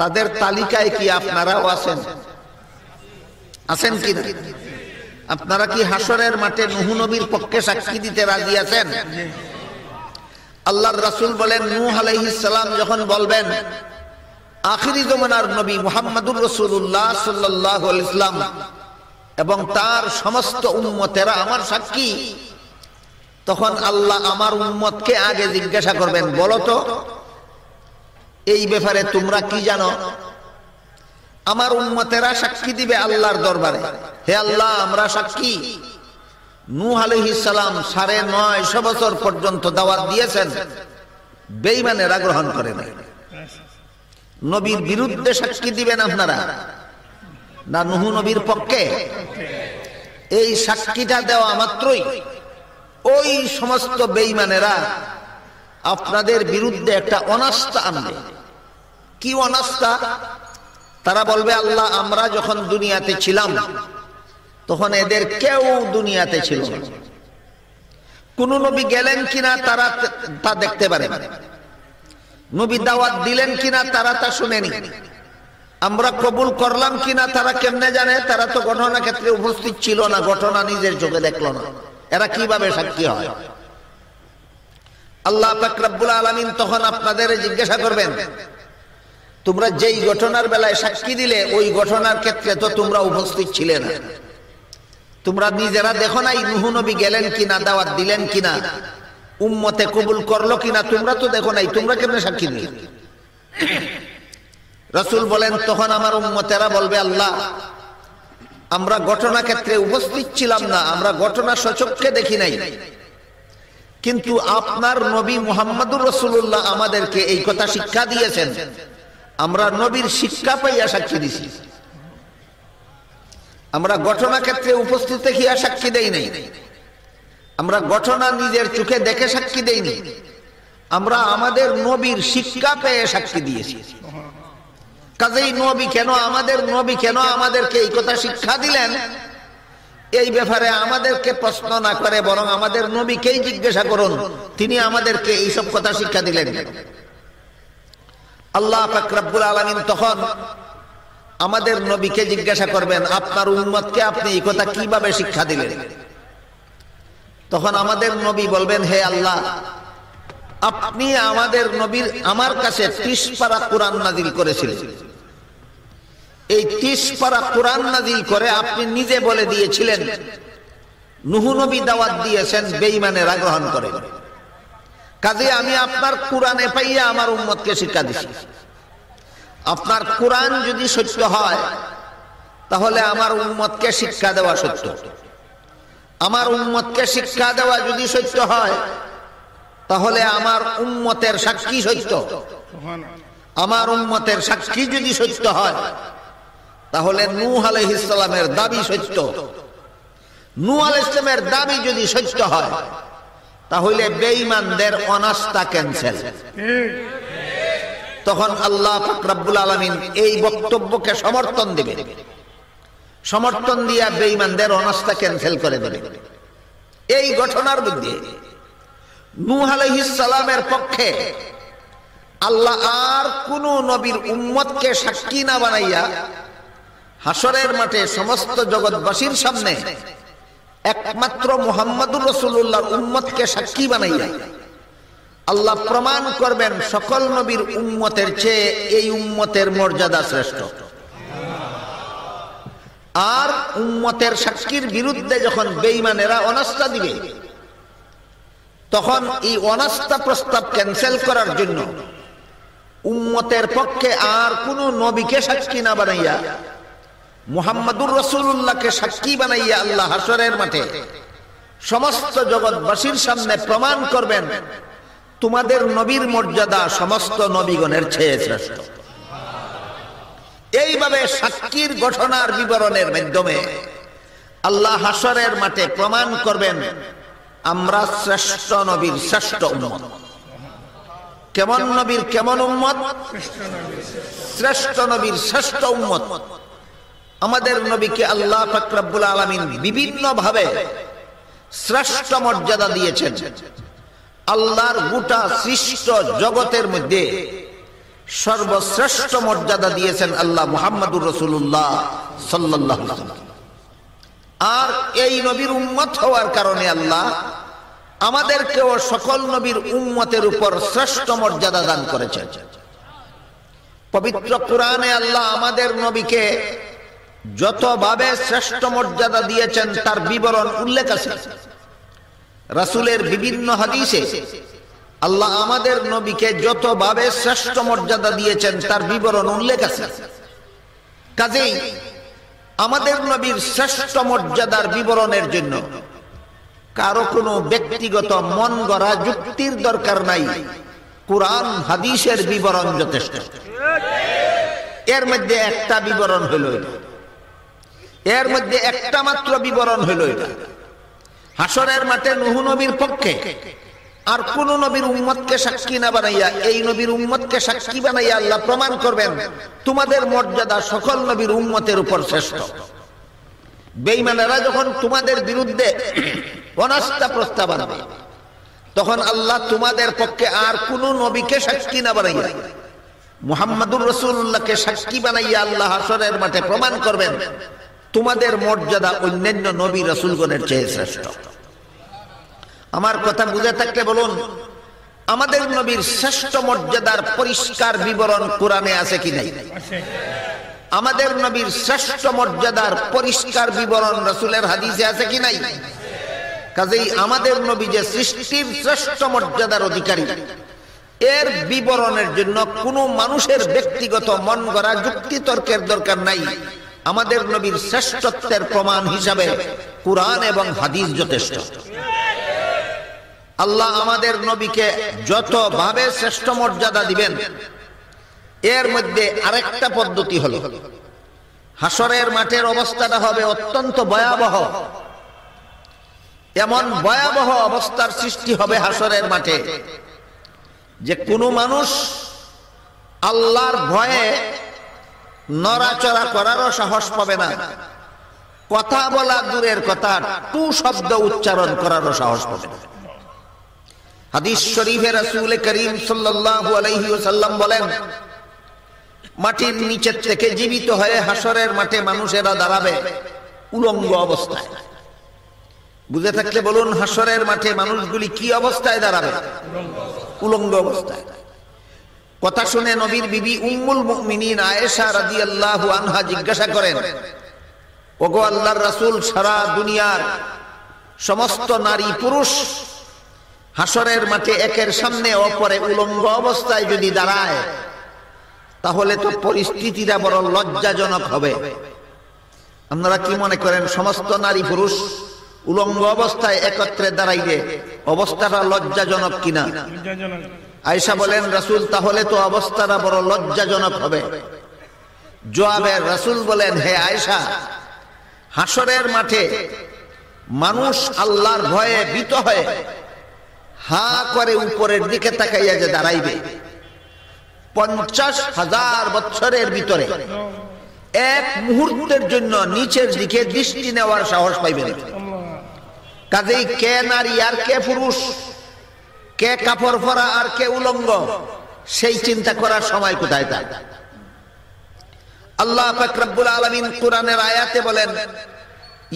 তাদের তালিকায় কি আপনারাও আছেন? আছেন কি না? আপনারা কি হাসরের মাঠে নূহ নবীর পক্ষে সাক্ষী দিতে রাজি আছেন? আল্লাহর রাসূল বলেন নূহ আলাইহিস সালাম যখন বলবেন আখিরি জামানার নবী মুহাম্মাদুর রাসূলুল্লাহ সাল্লাল্লাহু আলাইহি ওয়াসাল্লাম এবং তার সমস্ত উম্মতেরা আমার সাক্ষী, তখন আল্লাহ আমার উম্মতকে আগে জিজ্ঞাসা করবেন বলো তো এই ব্যাপারে তোমরা কি জানো? আমার উম্মতেরা সাক্ষী দিবে আল্লাহর দরবারে, হে আল্লাহ আমরা সাক্ষী নূহ আলাইহিস সালাম ৯৫০ বছর পর্যন্ত দাওয়াত দিয়েছেন, বেঈমানেরা গ্রহণ করে নাই। নবীর বিরুদ্ধে সাক্ষী দিবেন আপনারা না নূহ নবীর পক্ষে? এই সাক্ষীটা দেওয়া মাত্রই ওই সমস্ত বেঈমানেরা আপনাদের বিরুদ্ধে একটা অনাস্থা আনবে। কি অনাস্থা? তারা বলবে আল্লাহ আমরা যখন দুনিয়াতে ছিলাম তখন এদের কেউ দুনিয়াতে ছিল না, কোন নবী গেলেন কিনা তারা তা দেখতে পারে, নবী দাওয়াত দিলেন কিনা তারা তা শুনেনি, আমরা কবুল করলাম কিনা তারা কেমনে জানে? তারা তো ঘটনা ক্ষেত্রে উপস্থিত ছিল না, ঘটনা নিজের চোখে দেখলো না, এরা কিভাবে সাক্ষী হয়? আল্লাহ পাক রব্বুল আলামিন তখন আপনাদের জিজ্ঞাসা করবেন তোমরা যেই ঘটনার বেলায় সাক্ষী দিলে ওই ঘটনার ক্ষেত্রে তো তোমরা উপস্থিত ছিলে না, তোমরা নিজেরা দেখো নাই নূহ নবী গেলেন কিনা, দাওয়াত দিলেন কিনা, উম্মতে কবুল করলো কিনা, তোমরা তো দেখো নাই, তোমরা কেমনে সাক্ষী দিলে? রাসূল বলেন তখন আমার উম্মতেরা বলবে আল্লাহ আমরা ঘটনা ক্ষেত্রে উপস্থিত ছিলাম না, আমরা ঘটনা সচক্ষে দেখি নাই, কিন্তু আপনার নবী মুহাম্মাদুর রাসূলুল্লাহ আমাদেরকে এই কথা শিক্ষা দিয়েছেন, আমরা নবীর শিক্ষা পাইয়া সাক্ষী দিছি। আমরা ঘটনা ক্ষেত্রে উপস্থিত দেখিয়া সাক্ষী দেই নাই, আমরা ঘটনা নিজের চোখে দেখে সাক্ষী দেইনি, আমরা আমাদের নবীর শিক্ষা পেয়ে সাক্ষী দিয়েছি। কাজেই নবী কেন আমাদেরকে এই কথা শিক্ষা দিলেন, এই ব্যাপারে আমাদেরকে প্রশ্ন না করে বরং আমাদের নবীকেই জিজ্ঞাসা করুন তিনি আমাদেরকে এইসব কথা শিক্ষা দিলেন। আল্লাহ পাক রব্বুল আলামিন তখন আমাদের নবীকে জিজ্ঞাসা করবেন আপনার উম্মতকে আপনি এই কথা কিভাবে শিক্ষা দিলেন? তখন আমাদের নবী বলবেন হে আল্লাহ আপনি আমাদের নবীর আমার কাছে ৩০ পারা কোরআন নাযিল করেছিলেন, এই ৩০ পারা কোরআন নাযিল করে আপনি নিজে বলে দিয়েছিলেন নূহ নবী দাওয়াত দিয়েছেন, বেঈমানেরা গ্রহণ করে। কাজে আমি আপনার কোরআনে পাইয়া আমার উম্মতকে শিক্ষা দিছি। আপনার কোরআন যদি সত্য হয় তাহলে আমার উম্মতকে শিক্ষা দেওয়া সত্য। আমার উম্মতকে শিক্ষা দেওয়া যদি সত্য হয় তাহলে আমার উম্মতের সাক্ষী সত্য। আমার উম্মতের সাক্ষী যদি সত্য হয় তাহলে নূহ আলাইহিস সালামের দাবি সত্য। নূহ আলাইহিস সালামের দাবি যদি সত্য হয় তাহলে বেঈমানদের অনাস্থা ক্যান্সেল। তখন আল্লাহ পাক রব্বুল আলামিন এই বক্তব্যকে সমর্থন দিবে, সমর্থন দিয়া বেঈমানদের অনাস্থা ক্যান্সেল করে দেবে। এই ঘটনার মধ্যে নূহ আলাইহিস সালামের পক্ষে আল্লাহ আর কোন নবীর উম্মতকে সাক্ষী না বানাইয়া হাসরের মাঠে সমস্ত জগৎবাসীর সামনে একমাত্র মুহাম্মদুর রাসূলুল্লাহর উম্মতকে সাক্ষী বানাইয়া আল্লাহ প্রমাণ করবেন সকল নবীর উম্মতের চেয়ে এই উম্মতের মর্যাদা শ্রেষ্ঠ। আর উম্মতের সাক্ষীর বিরুদ্ধে যখন বেঈমানেরা অনাস্থা দিবে তখন এই অনাস্থা প্রস্তাব ক্যান্সেল করার জন্য উম্মতের পক্ষে আর কোন নবীকে সাক্ষী না বানাইয়া মুহাম্মদুর রাসূলুল্লাহকে সাক্ষী বানাইয়া আল্লাহ হাসরের মাঠে সমস্ত জগৎবাসীর সামনে প্রমাণ করবেন তোমাদের নবীর মর্যাদা সমস্ত নবীগণের চেয়ে শ্রেষ্ঠ। এইভাবে সাক্ষীর ঘটনার বিবরণের মাধ্যমে আল্লাহ হাসরের মাঠে প্রমাণ করবেন আমরা শ্রেষ্ঠ নবীর শ্রেষ্ঠ উম্মত। কেমন নবীর কেমন উম্মত? শ্রেষ্ঠ নবীর শ্রেষ্ঠ উম্মত। আমাদের নবীকে আল্লাহ পাক রব্বুল আলামিন বিভিন্ন ভাবে শ্রেষ্ঠ মর্যাদা দিয়েছেন। আল্লাহর গোটা সৃষ্ট জগতের মধ্যে সর্বশ্রেষ্ঠ মর্যাদা দিয়েছেন আল্লাহ মুহাম্মদুর রাসূলুল্লাহ সাল্লাল্লাহু আলাইহি ওয়াসাল্লাম। আর এই নবীর উম্মত হওয়ার কারণে আল্লাহ আমাদেরকেও সকল নবীর উম্মতের উপর শ্রেষ্ঠ মর্যাদা দান করেছেন। পবিত্র কোরআনে আল্লাহ আমাদের নবীকে যতভাবে শ্রেষ্ঠ মর্যাদা দিয়েছেন তার বিবরণ উল্লেখ আছে। রাসূলের বিভিন্ন হাদিসে আল্লাহ আমাদের নবীকে যতভাবে শ্রেষ্ঠ মর্যাদা দিয়েছেন তার বিবরণ উল্লেখ আছে। কাজেই আমাদের নবীর শ্রেষ্ঠ মর্যাদার বিবরণের জন্য কারো কোনো ব্যক্তিগত মন গড়া যুক্তির দরকার নাই। কোরআন হাদিসের বিবরণ যথেষ্ট। এর মধ্যে একটা বিবরণ হইল এটা, এর মধ্যে একটা মাত্র বিবরণ হইল এটা। হাসরের মাঠে নূহ নবীর পক্ষে আর কোন নবীর উম্মতকে সাক্ষী না বানাইয়া এই নবীর উম্মতকে সাক্ষী বানাইয়া আল্লাহ প্রমাণ করবেন তোমাদের মর্যাদা সকল নবীর উম্মতের উপর শ্রেষ্ঠ। বেঈমানেরা যখন তোমাদের বিরুদ্ধে অনাস্থা প্রস্তাব আনবে তখন আল্লাহ তোমাদের পক্ষে আর কোন নবীকে সাক্ষী না বানাইয়া মুহাম্মদুর রাসূলুল্লাহকে সাক্ষী বানাইয়া আল্লাহ হাসরের মাঠে প্রমাণ করবেন তোমাদের মর্যাদা অন্যান্য নবী রাসূলগণের চেয়ে শ্রেষ্ঠ। আমার কথা বুঝে থাকলে বলুন, আমাদের নবীর শ্রেষ্ঠ মর্যাদার পরিষ্কার বিবরণ কোরআনে আছে কি নাই? আমাদের নবীর শ্রেষ্ঠ মর্যাদার পরিষ্কার বিবরণ রাসূলের হাদিসে আছে কি নাই? কাজেই আমাদের নবী যে সৃষ্টির শ্রেষ্ঠ মর্যাদার অধিকারী, এর বিবরণের জন্য কোনো মানুষের ব্যক্তিগত মন গড়া যুক্তি তর্কের দরকার নাই। আমাদের নবীর শ্রেষ্ঠত্বের প্রমাণ হিসাবে কোরআন এবং হাদিস যথেষ্ট। আল্লাহ আমাদের নবীকে যতভাবে শ্রেষ্ঠ মর্যাদা দিবেন এর মধ্যে আরেকটা পদ্ধতি হলো হাসরের মাঠের অবস্থাটা হবে অত্যন্ত ভয়াবহ। এমন ভয়াবহ অবস্থার সৃষ্টি হবে হাসরের মাঠে যে কোনো মানুষ আল্লাহর ভয়ে নড়াচড়া করারও সাহস পাবে না, কথা বলা দূরের কথা টু শব্দ উচ্চারণ করারও সাহস পাবে না। হাদিস শরীফে রাসূল করিম সাল্লাল্লাহু আলাইহি ওয়াসাল্লাম বলেন, মাটির নিচে থেকে জীবিত হয়ে হাসরের মাঠে মানুষেরা দাঁড়াবে উলঙ্গ অবস্থায়। বুঝে থাকলে বলুন, হাসরের মাঠে মানুষগুলি কি অবস্থায় দাঁড়াবে? উলঙ্গ অবস্থায়। কথা শুনে নবীর বিবি উম্মুল মুমিনিন আয়েশা রাদিয়াল্লাহু আনহা জিজ্ঞাসা করেন, ওগো আল্লাহর রাসূল, সারা দুনিয়ার সমস্ত নারী পুরুষ হাসরের মাঠে একের সামনে অপরে উলঙ্গ অবস্থায় যদি দাঁড়ায়, তাহলে তো পরিস্থিতিটা বড় লজ্জাজনক হবে। আপনারা কি মনে করেন, সমস্ত নারী পুরুষ উলঙ্গ অবস্থায় একত্রে দাঁড়াইলে অবস্থাটা লজ্জাজনক কিনা? আয়েশা বলেন, রাসূল তাহলে তো অবস্থাটা বড় লজ্জাজনক হবে। জবাবে রাসূল বলেন, হে আয়েশা, হাসরের মাঠে মানুষ আল্লাহর ভয়ে ভীত হয়ে হা করে উপরের দিকে তাকাইয়া যে দাঁড়াইবে, 50,000 বছরের ভিতরে এক মুহূর্তের জন্য নিচের দিকে দৃষ্টি নেওয়ার সাহস পাইবে না। কাজেই কে নারী আর কে পুরুষ, কে কাপড় পরা আর কে উলঙ্গ, সেই চিন্তা করার সময় কোথায়? তা আল্লাহ পাক রব্বুল আলামিন কোরআনের আয়াতে বলেন,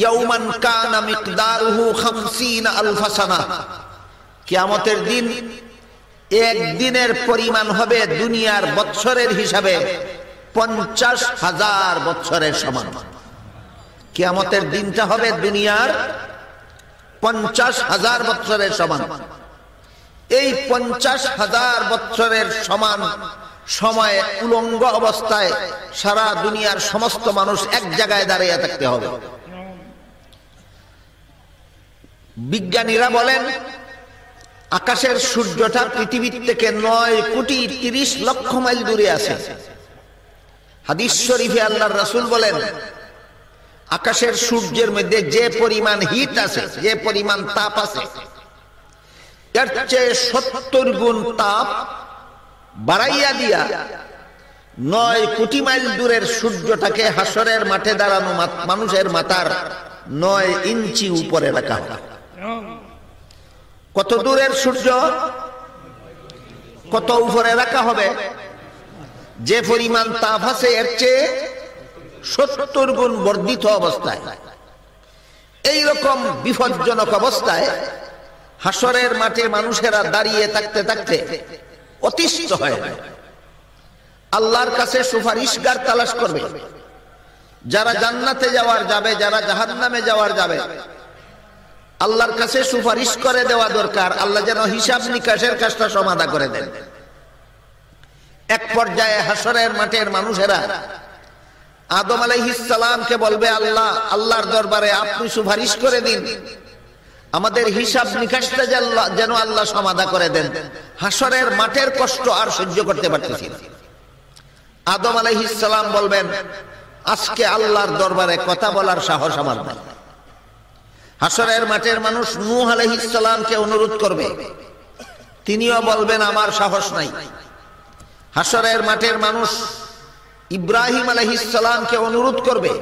ইয়াউমান কানা মিকদারুহু 50 আলফ সানা, কিয়ামতের দিন এক দিনের পরিমাণ হবে দুনিয়ার বৎসরের হিসাবে 50,000 বৎসরের সমান। কিয়ামতের দিনটা হবে দুনিয়ার 50,000 বৎসরের সমান। এই 50,000 বৎসরের সমান সময়ে উলঙ্গ অবস্থায় সারা দুনিয়ার সমস্ত মানুষ এক জায়গায় দাঁড়িয়ে থাকতে হবে। বিজ্ঞানীরা বলেন, আকাশের সূর্যটা পৃথিবীর থেকে 9,30,00,000 মাইল দূরে আছে। হাদিস শরীফে আল্লাহর রাসূল বলেন, আকাশের সূর্যের মধ্যে যে পরিমাণ হিট আছে, যে পরিমাণ তাপ আছে, এর চেয়ে 70 গুণ তাপ বাড়াইয়া দিয়া 9 কোটি মাইল দূরের সূর্যটাকে হাসরের মাঠে দাঁড়ানো মানুষের মাথার 9 ইঞ্চি উপরে রাখা হয়। কত দূরের সূর্য, কত উপরে রাখা হবে? যে পরিমাণ তাপ আছে এর চেয়ে 70 গুণ বর্ধিত অবস্থায়। এইরকম বিপজ্জনক অবস্থায় হাসরের মাঠে মানুষেরা দাঁড়িয়ে থাকতে থাকতে অতিষ্ঠ হয়, আল্লাহর কাছে সুপারিশগার তালাশ করবে। যারা জান্নাতে যাওয়ার যাবে, যারা জাহান্নামে যাওয়ার যাবে, আল্লাহর কাছে সুপারিশ করে দেওয়া দরকার। আল্লাহ যেন হিসাব নিকাশের কাজটা সমাধা করে দেন। এক পর্যায়ে হাসরের মাঠের মানুষেরা আদম আলাইহিস সালামকে বলবে, আল্লাহ, আল্লাহর দরবারে আপনি সুপারিশ করে দিন, আমাদের হিসাব নিকাশটা যেন আল্লাহ সমাধা করে দেন। হাসরের মাঠের কষ্ট আর সহ্য করতে পারতেছি না। আদম আলাইহিস সালাম বলবেন, আজকে আল্লাহর দরবারে কথা বলার সাহস আমার নাই। হাসরের মাঠের মানুষ নূহ আলাইহিস সালামকে অনুরোধ করবে, তিনিও বলবেন, আমার সাহস নাই। হাসরের মাঠের মানুষ ইব্রাহিম আলাইহিস সালামকে অনুরোধ করবে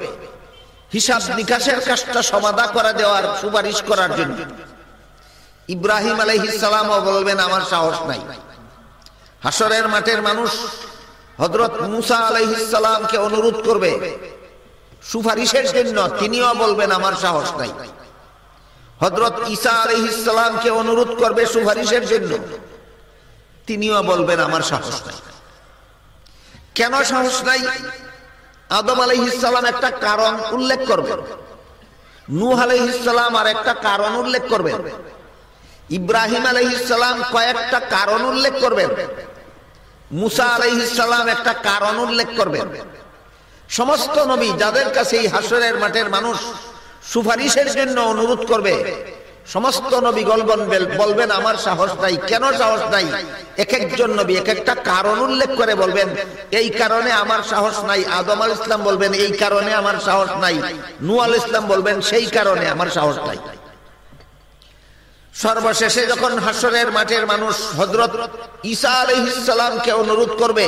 হিসাব নিকাশের কাজটা সমাধা করে দেওয়ার সুপারিশ করার জন্য। ইব্রাহিম আলাইহিস সালামও বলবেন, আমার সাহস নাই। হাসরের মাঠের মানুষ হযরত মুসা আলাইহিস সালামকে অনুরোধ করবে সুপারিশের জন্য, তিনিও বলবেন, আমার সাহস নাই। হযরত ঈসা আলাইহিস সালামকে অনুরোধ করবে সুপারিশের জন্য, তিনিও বলবেন, আমার সাহস নাই। কেন সাহস নাই? আদম আলাইহিস সালাম একটা কারণ উল্লেখ করবেন, নূহ আলাইহিস সালাম আর একটা কারণ উল্লেখ করবেন, ইব্রাহিম আলাইহিস সালাম কয়েকটা কারণ উল্লেখ করবেন, মুসা আলাইহিস সালাম একটা কারণ উল্লেখ করবেন। সমস্ত নবী যাদের কাছে এই হাসরের মাঠের মানুষ সুপারিশের জন্য অনুরোধ করবে, সমস্ত নবী বলবেন, আমার সাহস নাই। কেন সাহস নাই? এক একজন নবী এক একটা কারণ উল্লেখ করে বলবেন, এই কারণে আমার সাহস নাই। আদম আলাইহিস সালাম বলবেন, এই কারণে আমার সাহস নাই। নূহ আলাইহিস সালাম বলবেন, সেই কারণে আমার সাহস নাই। সর্বশেষে যখন হাসরের মাঠের মানুষ হযরত ঈসা আলাইহিস সালামকে অনুরোধ করবে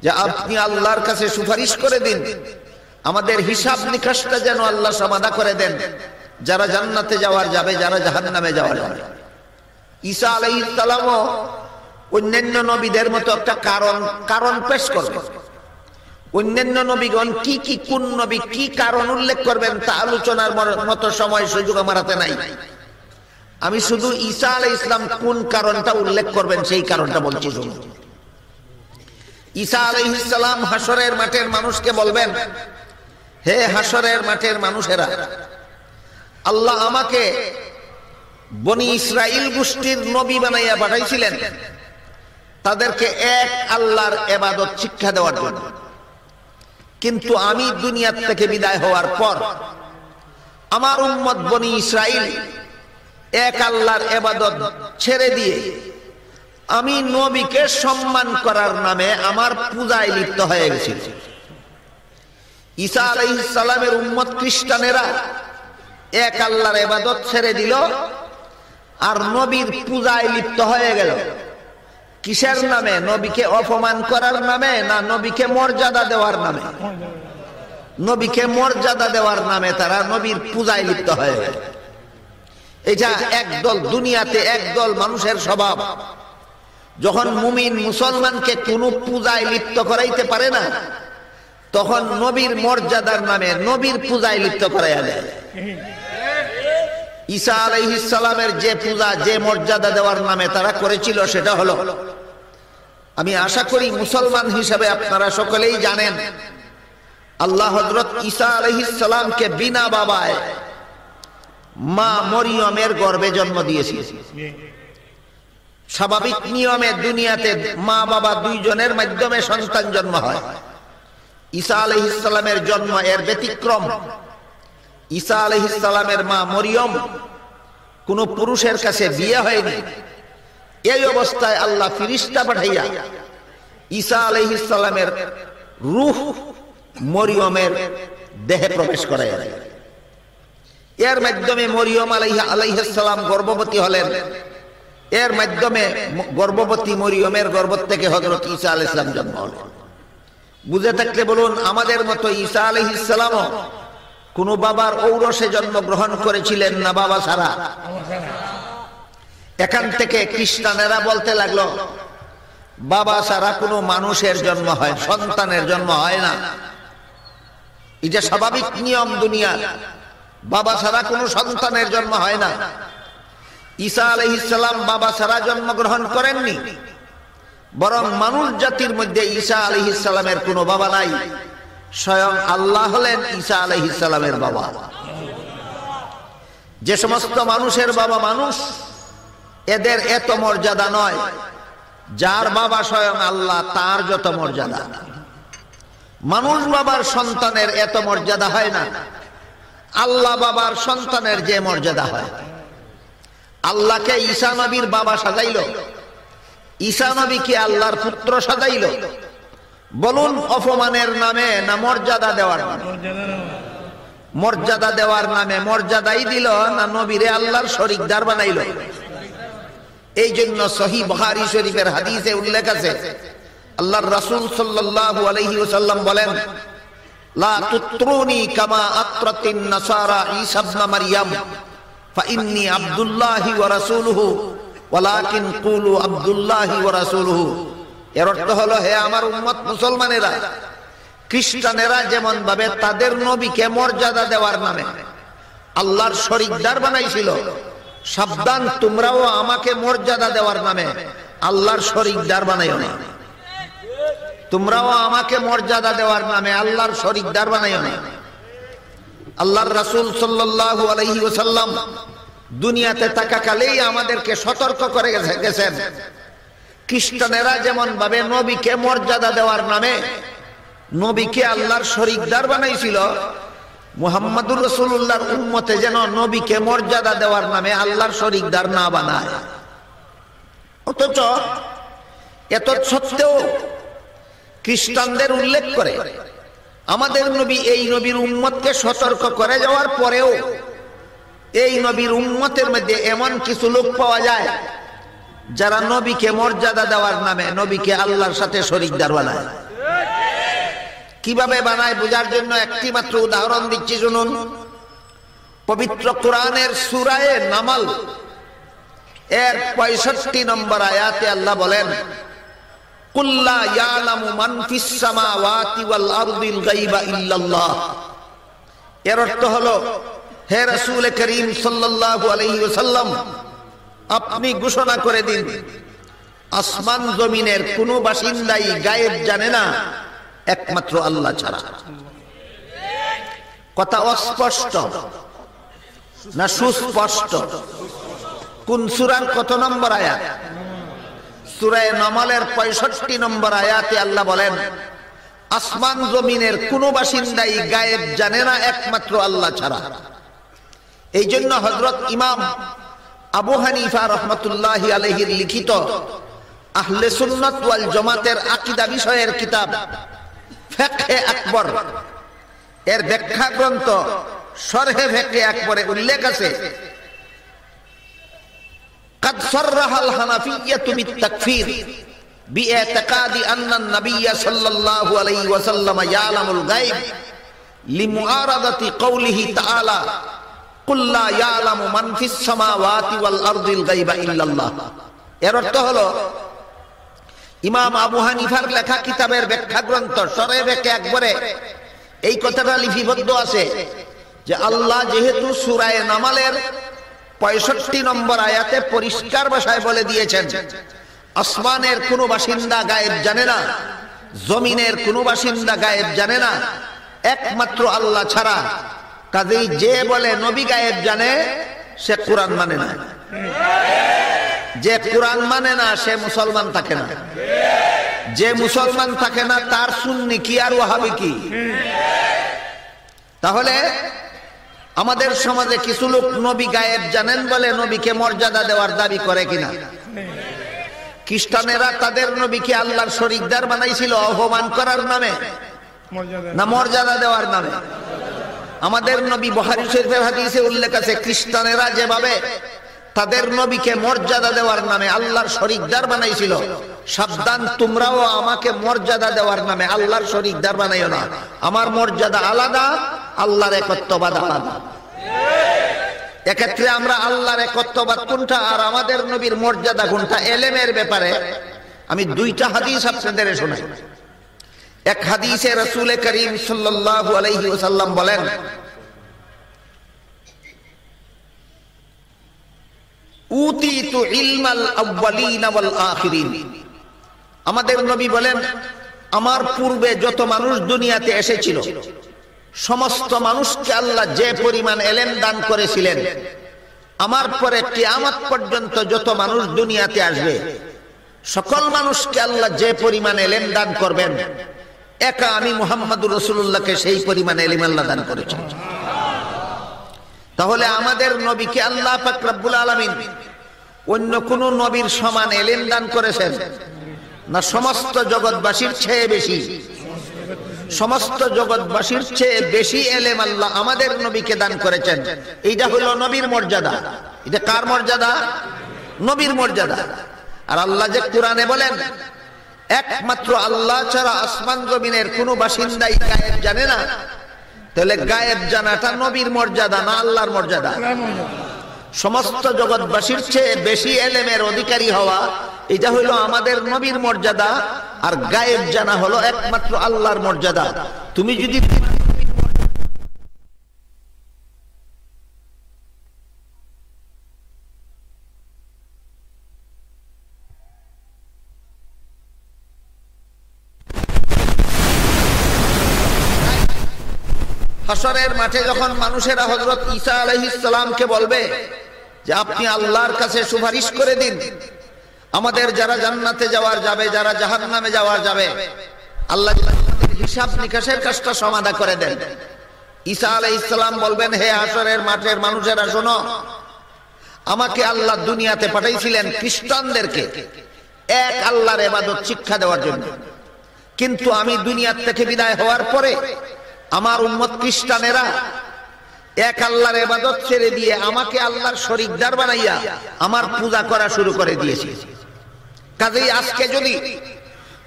যে আপনি আল্লাহর কাছে সুপারিশ করে দিন, আমাদের হিসাব নিকাশটা যেন আল্লাহ সমাধা করে দেন, যারা জান্নাতে যাওয়ার যাবে, যারা জাহান্নামে যাওয়ার যাবে। ঈসা আলাইহিস সালামও অন্যান্য নবীদের মতো একটা কারণ পেশ করবে। অন্যান্য নবীগণ কি কি, কোন নবী কি কারণ উল্লেখ করবেন তা আলোচনার মতো সময় সুযোগ আমার হাতে নাই। আমি শুধু ঈসা আলাইহিস সালাম কোন কারণটা উল্লেখ করবেন সেই কারণটা বলছি শুনুন। ঈসা আলাইহিস সালাম হাসরের মাঠের মানুষকে বলবেন, হে হাসরের মাঠের মানুষেরা, আল্লাহ আমাকে বনি ইসরাইল গোষ্ঠীর নবী বানাইয়া পাঠাইছিলেন তাদেরকে এক আল্লাহর ইবাদত শিক্ষা দেওয়ার জন্য। কিন্তু আমি দুনিয়া থেকে বিদায় হওয়ার পর আমার উম্মত বনি ইসরাইল এক আল্লাহর ইবাদত ছেড়ে দিয়ে আমি নবীকে সম্মান করার নামে আমার পূজায় লিপ্ত হয়ে গেছিল। ঈসা আলাইহিস সালামের উম্মত খ্রিস্টানেরা এক আল্লাহর ইবাদত ছেড়ে দিল আর নবীর পূজায় লিপ্ত হয়ে গেল। কিসের নামে? নবীকে অপমান করার নামে না নবীকে মর্যাদা দেওয়ার নামে? নবীকে মর্যাদা দেওয়ার নামে তারা নবীর পূজায় লিপ্ত হয়ে গেল। এটা একদল দুনিয়াতে একদল মানুষের স্বভাব। যখন মুমিন মুসলমানকে কোনো পূজায় লিপ্ত করাইতে পারে না তখন নবীর মর্যাদার নামে নবীর পূজায় লিপ্ত করাইয়া দেয়। ঈসা আলাইহিস সালামের যে পূজা যে মর্যাদা দেওয়ার নামে তারা করেছিল সেটা হলো, আমি আশা করি মুসলমান হিসাবে আপনারা সকলেই জানেন, আল্লাহ হযরত ঈসা আলাইহিস সালামকে বিনা বাবায় মা মরিয়মের গর্ভে জন্ম দিয়েছিল। স্বাভাবিক নিয়মে দুনিয়াতে মা বাবা দুইজনের মাধ্যমে সন্তান জন্ম হয়। ঈসা আলাইহিস সালামের জন্ম এর ব্যতিক্রম। ঈসা আলাইহিস সালামের মা মরিয়ম কোন পুরুষের কাছে বিয়ে হয়নি। এই অবস্থায় আল্লাহ ফিরিস্তা পাঠাইয়া ঈসা আলাইহিস সালামের রূহ মরিয়মের দেহে প্রবেশ করাইয়া দেয়। এর মাধ্যমে মরিয়ম আলাইহিস সালাম গর্ভবতী হলেন। এর মাধ্যমে গর্ভবতী মরিয়মের গর্ভ থেকে হযরত ঈসা আলাইহিস সালাম জন্ম হলেন। বুঝে থাকলে বলুন, আমাদের মতো ঈসা আলাইহিস সালামও কোন বাবার ঔরসে জন্মগ্রহণ করেছিলেন না বাবা ছাড়া? এখান থেকে খ্রিস্টানেরা বলতে লাগলো বাবা ছাড়া কোনো মানুষের জন্ম হয়, সন্তানের জন্ম হয় না। এটা স্বাভাবিক নিয়ম দুনিয়ার, বাবা ছাড়া কোনো সন্তানের জন্ম হয় না। ঈসা আলাইহিস সালাম বাবা ছাড়া জন্মগ্রহণ করেননি, বরং মানুষ জাতির মধ্যে ঈসা আলাইহিস সালামের কোনো বাবা নাই। স্বয়ং আল্লাহ হলেন ঈসা আলাইহিস সালামের বাবা। যে সমস্ত মানুষের বাবা মানুষ, এদের এত মর্যাদা নয়। যার বাবা স্বয়ং আল্লাহ তার যত মর্যাদা। মানুষ বাবার সন্তানের এত মর্যাদা হয় না, আল্লাহ বাবার সন্তানের যে মর্যাদা হয়। আল্লাহকে ঈসা নবীর বাবা সাজাইল, ঈসা নবীকে আল্লাহর পুত্র সাজাইল। বলুন, অপমানের নামে না মর্যাদা দেওয়ার নামে? মর্যাদা দেওয়ার নামে মর্যাদাই দিল না নবীরে আল্লাহর শরীকদার বানাইল? এই জন্য সহিহ বুখারী শরীফের হাদিসে উল্লেখ আছে, আল্লাহর রাসূল সাল্লাল্লাহু আলাইহি ওয়াসাল্লাম বলেন, লা তুত্রুনি কামা আত্রাতিন নাসারা ঈসা ইবনে মারইয়াম ফাইন্নী আব্দুল্লাহি ওয়া রাসূলুহু ওয়ালাকিন কুলু আব্দুল্লাহি ওয়া রাসূলুহু। এর অর্থ হলো, হে আমার উম্মত মুসলমানেরা, খ্রিস্টানেরা যেমন ভাবে তাদের নবীকে মর্যাদা দেওয়ার নামে আল্লাহর শরীকদার বানাইছিল, সাবধান, তোমরাও আমাকে মর্যাদা দেওয়ার নামে আল্লাহর শরীকদার বানাইও না। তোমরাও আমাকে মর্যাদা দেওয়ার নামে আল্লাহর শরীকদার বানাইও না। আল্লাহর রাসূল সাল্লাল্লাহু আলাইহি ওয়াসাল্লাম দুনিয়াতে থাকাকালেই আমাদেরকে সতর্ক করে গেছেন, খ্রিস্টানেরা যেমন ভাবে নবীকে মর্যাদা দেওয়ার নামে নবীকে আল্লাহর শরীকদার বানাইছিল, মুহাম্মদুর রাসূলুল্লাহর উম্মতে যেন নবীকে মর্যাদা দেওয়ার নামে আল্লাহর শরীকদার না বানায়। অথচ এত সত্ত্বেও খ্রিস্টানদের উল্লেখ করে আমাদের নবী এই নবীর উম্মতকে সতর্ক করে যাওয়ার পরেও এই নবীর উম্মতের মধ্যে এমন কিছু লোক পাওয়া যায় যারা নবীকে মর্যাদা দেওয়ার নামে নবীকে আল্লাহর সাথে শরীকদার বানায়। কিভাবে বানায় বোঝার জন্য একটি মাত্র উদাহরণ দিচ্ছি, শুনুন। পবিত্র কোরআনের সূরা নামল এর 65 নম্বর আয়াতে আল্লাহ বলেন, কুল লা ইয়ালামু মান ফিস সামাওয়াতি ওয়াল আরদিল গায়বা ইল্লাল্লাহ। এর অর্থ হলো, হে রাসূল করিম সাল্লাল্লাহু আলাইহি ওয়াসাল্লাম, আপনি ঘোষণা করে দিন, আসমান জমিনের কোনো বাসিন্দাই গায়েব জানে না একমাত্র আল্লাহ ছাড়া। কথা অস্পষ্ট। না সুস্পষ্ট? কোন সূরার কত নম্বর আয়াত? সূরা নামলের 65 নম্বর আয়াতে আল্লাহ বলেন, আসমান জমিনের কোন বাসিন্দাই গায়েব জানে না একমাত্র আল্লাহ ছাড়া। এই জন্য হযরত ইমাম আবু হানিফা রাহমাতুল্লাহি আলাইহির লিখিত আহলে সুন্নাত ওয়াল জামাতের আকীদা বিষয়ের কিতাব ফিকহে আকবর এর ব্যাখ্যা গ্রন্থ শরহে ফিকহে আকবরে উল্লেখ আছে, قد صرح الحنفية بالتكفير باعتقاد أن النبي صلى الله عليه وسلم يعلم الغيب لمعارضة قوله تعالى قل لا يعلم من في السماوات والأرض الغيب إلا الله। এর অর্থ হলো ইমাম আবু হানিফার লেখা কিতাবের ব্যাখ্যা গ্রন্থ শরহে ফিকহে আকবরে এই কথাটা লিপিবদ্ধ আছে যে আল্লাহ যেহেতু সূরা নামলের 65 নম্বর আয়াতে পরিষ্কার ভাষায় বলে দিয়েছেন আসমানের কোনো বাসিন্দা গায়েব জানে না, জমিনের কোনো বাসিন্দা গায়েব জানে না একমাত্র আল্লাহ ছাড়া, কাজেই যে বলে নবী গায়েব জানে সে কোরআন মানে না, যে কোরআন মানে না সে মুসলমান থাকে না, যে মুসলমান থাকে না তার সুন্নি কি আর ওয়াহাবি কি? তাহলে আমাদের সমাজে কিছু লোক নবী গায়েব জানেন বলে নবীকে মর্যাদা দেওয়ার দাবি করে কিনা? খ্রিস্টানেরা তাদের নবীকে আল্লাহর শরীকদার বানাইছিল অপমান করার নামে না মর্যাদা দেওয়ার নামে? আমাদের নবী বুখারী শরীফের হাদিসে উল্লেখ আছে, খ্রিস্টানেরা যেভাবে তাদের নবীকে মর্যাদা দেওয়ার নামে আল্লাহর শরীকদার বানাইছিল, সাবধান তোমরাও আমাকে মর্যাদা দেওয়ার নামে আল্লাহর শরীকদার বানাইও না। আমার মর্যাদা আলাদা, আল্লাহর একত্ববাদ আলাদা। এক্ষেত্রে আমরা আল্লাহর একত্ববাদ কোনটা আর আমাদের নবীর মর্যাদা কোনটা, এলেমের ব্যাপারে আমি দুইটা হাদিস আপনাদের শোনাই। এক হাদিসে রাসূল করিম সাল্লাল্লাহু আলাইহি ওয়াসাল্লাম বলেন, উতিতু ইলমাল আউয়ালিন ওয়াল আখিরিন। আমাদের নবী বলেন, আমার পূর্বে যত মানুষ দুনিয়াতে এসেছিল সমস্ত মানুষকে আল্লাহ যে পরিমাণ ইলম দান করেছিলেন, আমার পরে কিয়ামত পর্যন্ত যত মানুষ দুনিয়াতে আসবে সকল মানুষকে আল্লাহ যে পরিমাণ ইলম দান করবেন, একা আমি মুহাম্মদুর রাসূলুল্লাহকে সেই পরিমাণ ইলম আল্লাহ দান করেছেন। তাহলে আমাদের নবীকে আল্লাহ পাক রব্বুল আলামিন অন্য কোন নবীর সমান ইলম দান করেছেন না? সমস্ত জগৎবাসীর চেয়ে বেশি, সমস্ত জগৎবাসীর চেয়ে বেশি ইলম আল্লাহ আমাদের নবীকে দান করেছেন। এইটা হলো নবীর মর্যাদা। এটা কার মর্যাদা? নবীর মর্যাদা। আর আল্লাহ যে কোরআনে বলেন একমাত্র আল্লাহ ছাড়া আসমান জমিনের কোনো বাসিন্দাই গায়েব জানে না, তাহলে গায়েব জানাটা নবীর মর্যাদা না আল্লাহর মর্যাদা? সমস্ত জগৎবাসীর চেয়ে বেশি ইলমের অধিকারী হওয়া এটা হলো আমাদের নবীর মর্যাদা, আর গায়েব জানা হলো একমাত্র আল্লাহর মর্যাদা। তুমি যদি হাসরের মাঠে যখন মানুষেরা হযরত ঈসা আলাইহিস সালামকে বলবে যে আপনি আল্লাহর কাছে সুপারিশ করে দিন, আমাদের যারা জান্নাতে যাওয়ার যাবে, যারা জাহান্নামে যাওয়ার যাবে, আল্লাহ হিসাব নিকাশের কাজটা সমাধা করে দেন। ঈসা আলাইহিস সালাম বলবেন, হে হাসরের মাঠের মানুষেরা শোনো, আমাকে আল্লাহ দুনিয়াতে পাঠাইছিলেন খ্রিস্টানদেরকে এক আল্লাহর ইবাদত শিক্ষা দেওয়ার জন্য, কিন্তু আমি দুনিয়া থেকে বিদায় হওয়ার পরে আমার উম্মত খ্রিস্টানেরা এক আল্লাহর ইবাদত ছেড়ে দিয়ে আমাকে আল্লাহর শরীকদার বানাইয়া আমার পূজা করা শুরু করে দিয়েছে। কাজেই আজকে যদি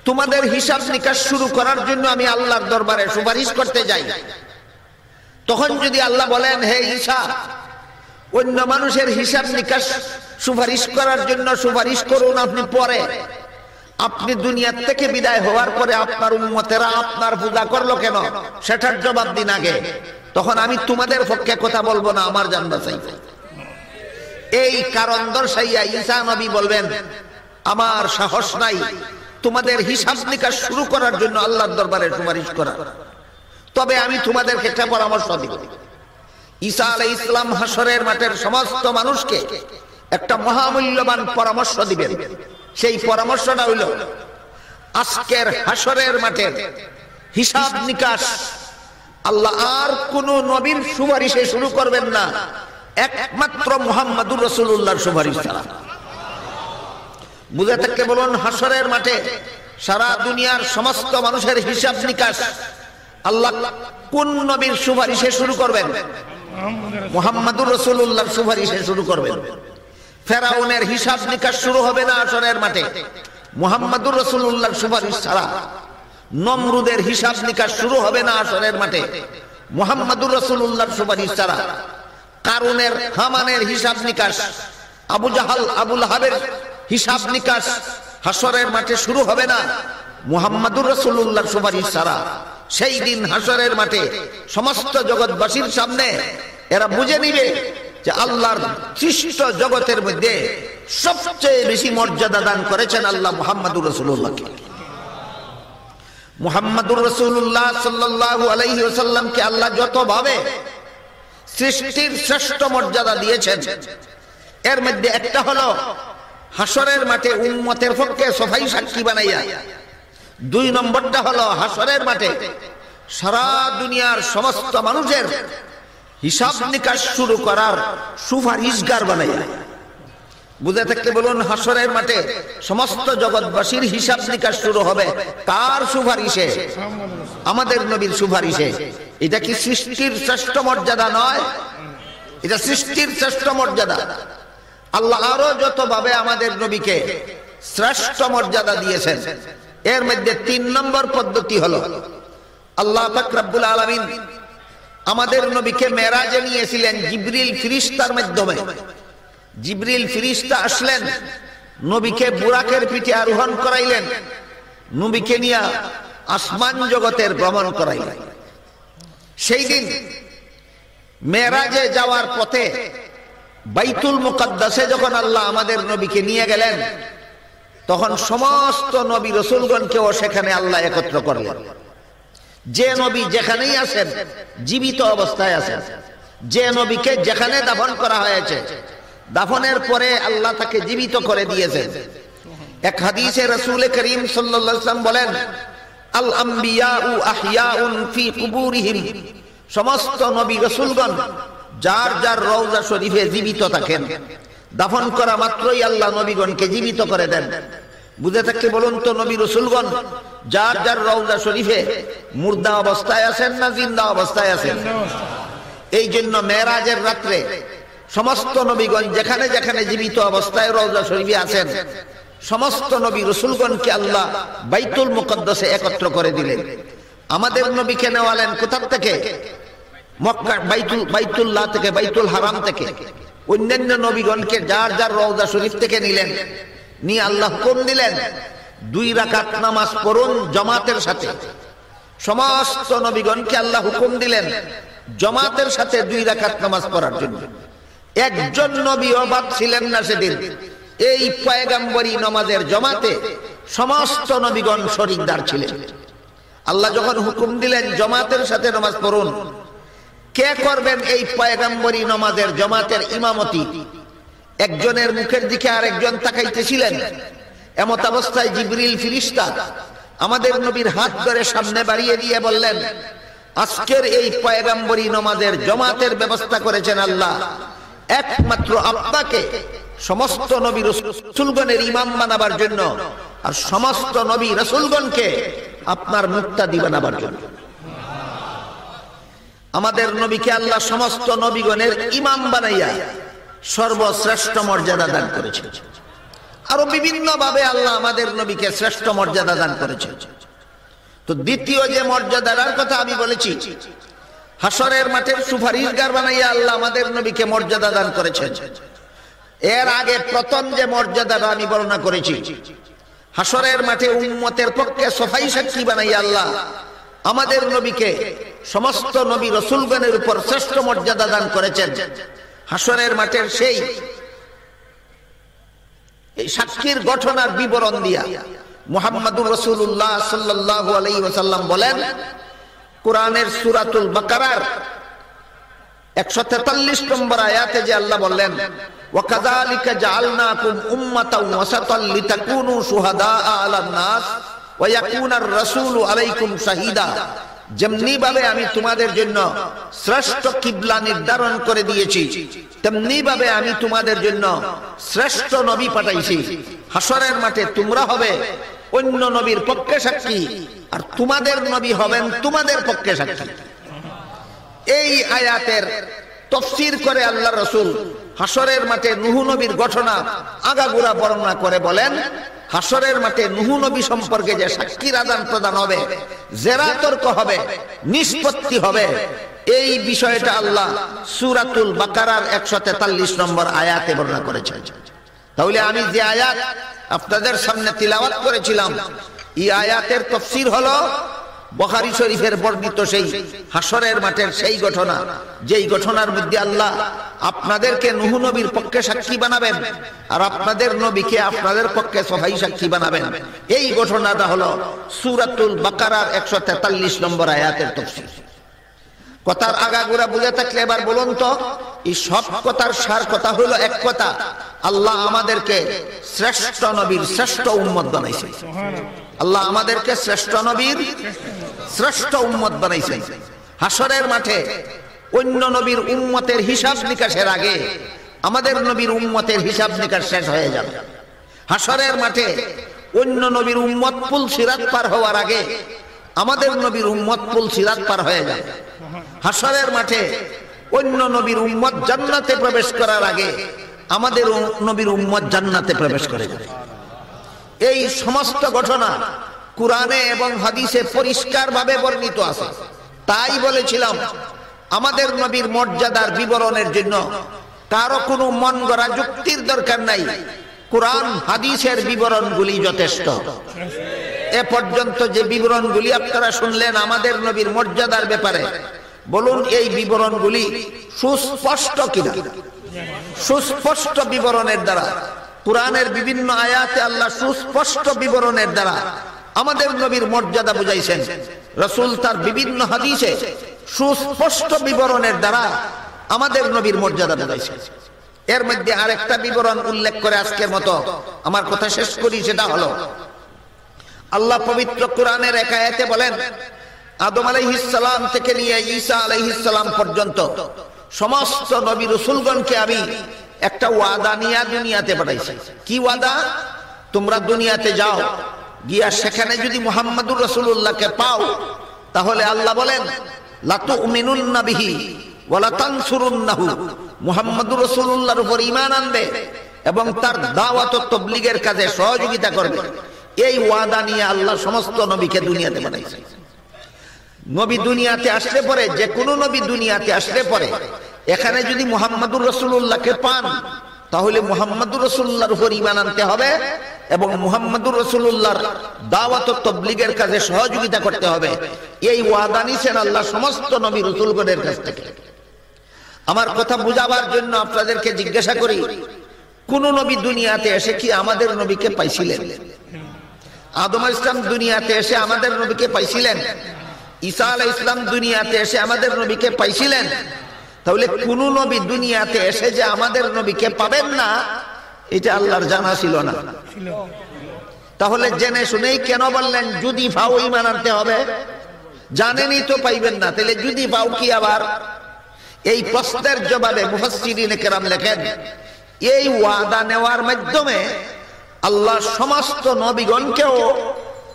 তোমাদের হিসাব নিকাশ শুরু করার জন্য আমি আল্লাহর দরবারে সুপারিশ করতে যাই, তখন যদি আল্লাহ বলেন, হে ঈসা, অন্য মানুষের হিসাব নিকাশ সুপারিশ করার জন্য সুপারিশ করুন আপনি পরে, আপনি দুনিয়া থেকে বিদায় হওয়ার পরে আপনার উম্মতেরা আপনার পূজা করলো কেন সেটার জবাব দিন আগে, তখন আমি তোমাদের পক্ষে কথা বলবো না, আমার জান বাঁচাই। এই কারণ দর্শাইয়া ঈসা নবী বলবেন, আমার সাহস নাই তোমাদের হিসাব নিকাশ শুরু করার জন্য আল্লাহর দরবারে সুপারিশ করা, তবে আমি তোমাদেরকে একটা পরামর্শ দিব। ঈসা আলাইহিস সালাম হাসরের মাঠের সমস্ত মানুষকে একটা মহামূল্যবান পরামর্শ দিবেন। সেই পরামর্শটা হইল, আজকের হাসরের মাঠের হিসাব নিকাশ আল্লাহ আর কোন নবীর সুপারিশে শুরু করবেন না, একমাত্র মুহাম্মদুর রাসূলুল্লাহর সুপারিশ ছাড়া। বুঝে থাকতে বলুন, হাসরের মাঠে সারা দুনিয়ার সমস্ত মানুষের হিসাব নিকাশ আল্লাহ কোন নবীর সুপারিশে শুরু করবেন? মুহাম্মদুর রাসূলুল্লাহর সুপারিশে শুরু করবেন। ফেরাউনের হিসাব নিকাশ শুরু হবে না হাসরের মাঠে মুহাম্মদুর রাসূলুল্লাহর সুপারিশ ছাড়া। নমরুদের হিসাব নিকাশ শুরু হবে না হাসরের মাঠে মুহাম্মদুর রাসূলুল্লাহর সুপারিশ ছাড়া। কারুনের, হামানের হিসাব নিকাশ, আবু জাহাল, আবুল হাবের হিসাব নিকাশ হাসরের মাঠে শুরু হবে না মুহাম্মদুর রাসূলুল্লাহর সুপারিশ ছাড়া। সেই দিন হাসরের মাঠে সমস্ত জগৎবাসীর সামনে এরা বুঝে নিবে যে আল্লাহর সৃষ্ট জগতের মধ্যে সবচেয়ে বেশি মর্যাদা দান করেছেন আল্লাহ মুহাম্মদুর রাসূলুল্লাহকে। মুহাম্মদুর রাসূলুল্লাহ সাল্লাল্লাহু আলাইহি ওয়াসাল্লামকে আল্লাহ যতভাবে সৃষ্টির শ্রেষ্ঠ মর্যাদা দিয়েছেন, এর মধ্যে একটা হলো হাসরের মাঠে উম্মতের পক্ষে সফাই সাক্ষী বানাইয়া। 2 নম্বরটা হলো হাসরের মাঠে সারা দুনিয়ার সমস্ত মানুষের হিসাব নিকাশ শুরু করার সুপারিশগার বানাইয়া। বুঝে থাকতে বলুন, হাসরের মাঠে সমস্ত জগৎবাসীর হিসাব নিকাশ শুরু হবে কার সুপারিশে? আমাদের নবীর সুপারিশে। এটা কি সৃষ্টির শ্রেষ্ঠ মর্যাদা নয়? এটা সৃষ্টির শ্রেষ্ঠ মর্যাদা। আল্লাহ আরো যতভাবে আমাদের নবীকে শ্রেষ্ঠ মর্যাদা দিয়েছেন, এর মধ্যে 3 নম্বর পদ্ধতি হলো আল্লাহ পাক রব্বুল আলামিন আমাদের নবীকে মেরাজে নিয়েছিলেন জিবরিল ফেরেশতার মাধ্যমে। জিবরিল ফেরেশতা আসলেন, নবীকে বুরাকের পিঠে আরোহণ করাইলেন, নবীকে নিয়ে আসমান জগতের ভ্রমণ করাইলেন। সেই দিন মেরাজে যাওয়ার পথে বাইতুল মুকাদ্দাসে যখন আল্লাহ আমাদের নবীকে নিয়ে গেলেন, তখন সমস্ত নবী রাসূলগণকেও সেখানে আল্লাহ একত্র করলেন। যে নবী যেখানেই আছেন জীবিত অবস্থায় আছেন, যে নবীকে যেখানে দাফন করা হয়েছে, দাফনের পরে আল্লাহ তাকে জীবিত করে দিয়েছেন। এক হাদিসে রাসূল করিম সাল্লাল্লাহু আলাইহি ওয়াসাল্লাম বলেন, আল আমবিয়াউ আহইয়াউন ফি কুবুরিহিম, সমস্ত নবী রাসূলগণ যার যার রওজা শরীফে জীবিত থাকেন। দাফন করা মাত্রই আল্লাহ নবীগণকে জীবিত করে দেন। বুঝে থাকতে বলুন তো, নবী রাসূলগণ যার যার রওজা শরীফে মুর্দা অবস্থায় আছেন না জিন্দা অবস্থায় আছেন? এই জন্য মেরাজের রাত্রে সমস্ত নবীগণ যেখানে যেখানে জীবিত অবস্থায় রওজা শরীফে আছেন, সমস্ত নবী রাসূলগণকে আল্লাহ বাইতুল মুকাদ্দাসে একত্র করে দিলেন। আমাদের নবীকে নেওয়ালেন কোথা থেকে? মক্কা বাইতুল্লাহ থেকে, বাইতুল হারাম থেকে। অন্যান্য নবীগণকে যার যার রওজা শরীফ থেকে নিলেন, নিয়ে আল্লাহ হুকুম দিলেন 2 রাকাত নামাজ পড়ুন জামাতের সাথে। সমস্ত নবীগণকে আল্লাহ হুকুম দিলেন জামাতের সাথে 2 রাকাত নামাজ পড়ার জন্য। একজন নবীও বাদ ছিলেন না সেদিন। এই পয়গম্বরী নামাজের জামাতে সমস্ত নবীগণ শরীকদার ছিলেন। আল্লাহ যখন হুকুম দিলেন জামাতের সাথে নামাজ পড়ুন, কে করবেন এই পয়গম্বরী নামাজের জামাতের ইমামতি? একজনের মুখের দিকে আরেকজন তাকাইতেছিলেন। এমত অবস্থায় জিবরিল ফেরেশতা আমাদের নবীর হাত ধরে সামনে বাড়িয়ে দিয়ে বললেন, আজকের এই পয়গম্বরী নামাজের জামাতের ব্যবস্থা করেছেন আল্লাহ একমাত্র আপনাকে সমস্ত নবী রাসূলগণের ইমাম বানাবার জন্য, আর সমস্ত নবী রাসূলগণকে আপনার মুক্তাদি বানাবার জন্য। আমাদের নবীকে আল্লাহ সমস্ত নবীগণের ইমাম বানাইয়া সর্বশ্রেষ্ঠ মর্যাদা দান করেছেন। আরো বিভিন্ন ভাবে আল্লাহ আমাদের নবীকে শ্রেষ্ঠ মর্যাদা দান করেছেন। তো দ্বিতীয় যে মর্যাদার কথা আমি বলেছি, হাসরের মাঠের সুপারিশগার বানাইয়া আল্লাহ আমাদের নবীকে মর্যাদা দান করেছেন। এর আগে প্রথম যে মর্যাদাটা আমি বর্ণনা করেছি, হাসরের মাঠে উম্মতের পক্ষে সফাই সাক্ষী বানাইয়া আল্লাহ আমাদের নবীকে সমস্ত নবী রাসূলগণের উপর শ্রেষ্ঠ মর্যাদা দান করেছেন। হাসরের মাঠের সেই সাক্ষীর ঘটনার বিবরণ দিয়া মুহাম্মদুর রাসূলুল্লাহ সাল্লাল্লাহু আলাইহি ওয়াসাল্লাম বলেন, কুরআনের সূরাতুল বাকারার 143 নম্বর আয়াতে যে আল্লাহ বললেন ওয়াকাযালিকা জাআলনাকুম উম্মাতান ওয়াসাতান লিতাকুনু শুহাদাআ আলান নাস ওয়া ইয়াকুনার রাসূলু আলাইকুম শাহীদা, যেমনি ভাবে আমি তোমাদের জন্য শ্রেষ্ঠ কিবলা নির্ধারণ করে দিয়েছি, তেমনি ভাবে আমি তোমাদের জন্য শ্রেষ্ঠ নবী পাঠাইছি। হাসরের মাঠে তোমরা হবে অন্য নবীর পক্ষে সাক্ষী, আর তোমাদের নবী হবেন তোমাদের পক্ষে সাক্ষী। এই আয়াতের তাফসীর করে আল্লাহ রাসূল হাসরের মাঠে নূহ নবীর ঘটনা আগাগোড়া বর্ণনা করে বলেন, হাসরের মাঠে নূহ নবী সম্পর্কে যে সাক্ষীর আদান প্রদান হবে, জেরা তর্ক হবে, নিষ্পত্তি হবে, এই বিষয়টা আল্লাহ সূরাতুল বাকারার 143 নম্বর আয়াতে বর্ণনা করেছেন। তাহলে আমি যে আয়াত আপনাদের সামনে তিলাওয়াত করেছিলাম, এই আয়াতের তাফসীর হলো বুখারী শরীফের বর্ণিত সেই হাসরের মাঠের সেই ঘটনা, যেই ঘটনার মধ্যে আল্লাহ আপনাদেরকে নূহ নবীর পক্ষে সাক্ষী বানাবেন আর আপনাদের নবীকে আপনাদের পক্ষে সহায়ী সাক্ষী বানাবেন। এই ঘটনাটা হলো সূরাতুল বাকারার 143 নম্বর আয়াতের তাফসীর। কথার আগাগোড়া বুঝে থাকলে এবার বলুন তো, এই সব কথার সার কথা হলো এক কথা, আল্লাহ আমাদেরকে শ্রেষ্ঠ নবীর শ্রেষ্ঠ উম্মত বানাইছে। আল্লাহ আমাদেরকে শ্রেষ্ঠ নবীর শ্রেষ্ঠ উম্মত বানাইছে। হাসরের মাঠে অন্য নবীর উম্মতের হিসাব নিকাশের আগে আমাদের নবীর উম্মতের হিসাব নিকাশ শেষ হয়ে যাবে। হাসরের মাঠে অন্য নবীর উম্মত পুল সিরাত পার হওয়ার আগে আমাদের নবীর উম্মত পুল সিরাত পার হয়ে যাবে। হাসরের মাঠে অন্য নবীর উম্মত জান্নাতে প্রবেশ করার আগে আমাদের নবীর উম্মত জান্নাতে প্রবেশ করে যাবে। এই সমস্ত ঘটনা কুরআনে এবং হাদিসে পরিষ্কারভাবে বর্ণিত আছে। তাই বলেছিলাম আমাদের নবীর মর্যাদার বিবরণের জন্য কারো কোনো মন গড়া যুক্তির দরকার নাই, কুরআন হাদিসের বিবরণগুলি যথেষ্ট। এ পর্যন্ত যে বিবরণগুলি আপনারা শুনলেন আমাদের নবীর মর্যাদার ব্যাপারে, বলুন এই বিবরণগুলি সুস্পষ্ট কিনা? সুস্পষ্ট বিবরণের দ্বারা কুরআনের বিভিন্ন আয়াতে আল্লাহ সুস্পষ্ট বিবরণের দ্বারা আমাদের নবীর মর্যাদা বুঝাইছেন। রাসূল তার বিভিন্ন হাদিসে সুস্পষ্ট বিবরণের দ্বারা আমাদের নবীর মর্যাদা বুঝাইছেন। এর মধ্যে আরেকটা বিবরণ উল্লেখ করে আজকের মতো আমার কথা শেষ করি, সেটা হলো আল্লাহ পবিত্র কুরআনের এক আয়াতে বলেন, আদম আলাইহিস সালাম থেকে নিয়ে ঈসা আলাইহিস সালাম পর্যন্ত সমস্ত নবী রাসূলগণকে আমি একটা ওয়াদা নিয়ে দুনিয়াতে পাঠাইছি। কি ওয়াদা? তোমরা দুনিয়াতে যাও, গিয়া সেখানে যদি মুহাম্মদুর রাসূলুল্লাহকে পাও, তাহলে আল্লাহ বলেন লা তুমিনুন্না বিহি ওয়া লা তানসুরুন্নাহু, মুহাম্মদুর রাসূলুল্লাহর উপর ঈমান আনবে এবং তার দাওয়াত ও তাবলীগের কাজে সহযোগিতা করবে। এই ওয়াদা নিয়ে আল্লাহ সমস্ত নবীকে দুনিয়াতে পাঠাইছে। নবী দুনিয়াতে আসলে পরে, যে কোনো নবী দুনিয়াতে আসলে পরে এখানে যদি মুহাম্মদুর রাসূলুল্লাহকে পান, তাহলে মুহাম্মদুর রাসূলুল্লাহর উপর ঈমান আনতে হবে এবং মুহাম্মদুর রাসূলুল্লাহর দাওয়াত ও তাবলীগের কাজে সহযোগিতা করতে হবে। এই ওয়াদা নিছেন আল্লাহ সমস্ত নবী রাসূলগণের কাছ থেকে। আমার কথা বুঝাবার জন্য আপনাদেরকে জিজ্ঞাসা করি, কোন নবী দুনিয়াতে এসে কি আমাদের নবীকে পাইছিলেন? আদম আলাইহিস সালাম দুনিয়াতে এসে আমাদের নবীকে পাইছিলেন? ঈসা আলাইহিস সালাম দুনিয়াতে এসে আমাদের নবীকে পাইছিলেন? তাহলে কোন নবী দুনিয়াতে এসে যে আমাদের নবীকে পাবেন না, এটা আল্লাহর জানা ছিল না। তাহলে জেনে শুনেই কেন বললেন যদি পাও ঈমান আনতে হবে? জানেনই তো পাইবেন না, তাহলে যদি পাও কি আবার? এই প্রশ্নের জবাবে মুফাসসিরিনে কেরাম লেখেন, এই ওয়াদা নেওয়ার মাধ্যমে আল্লাহ সমস্ত নবীগণকেও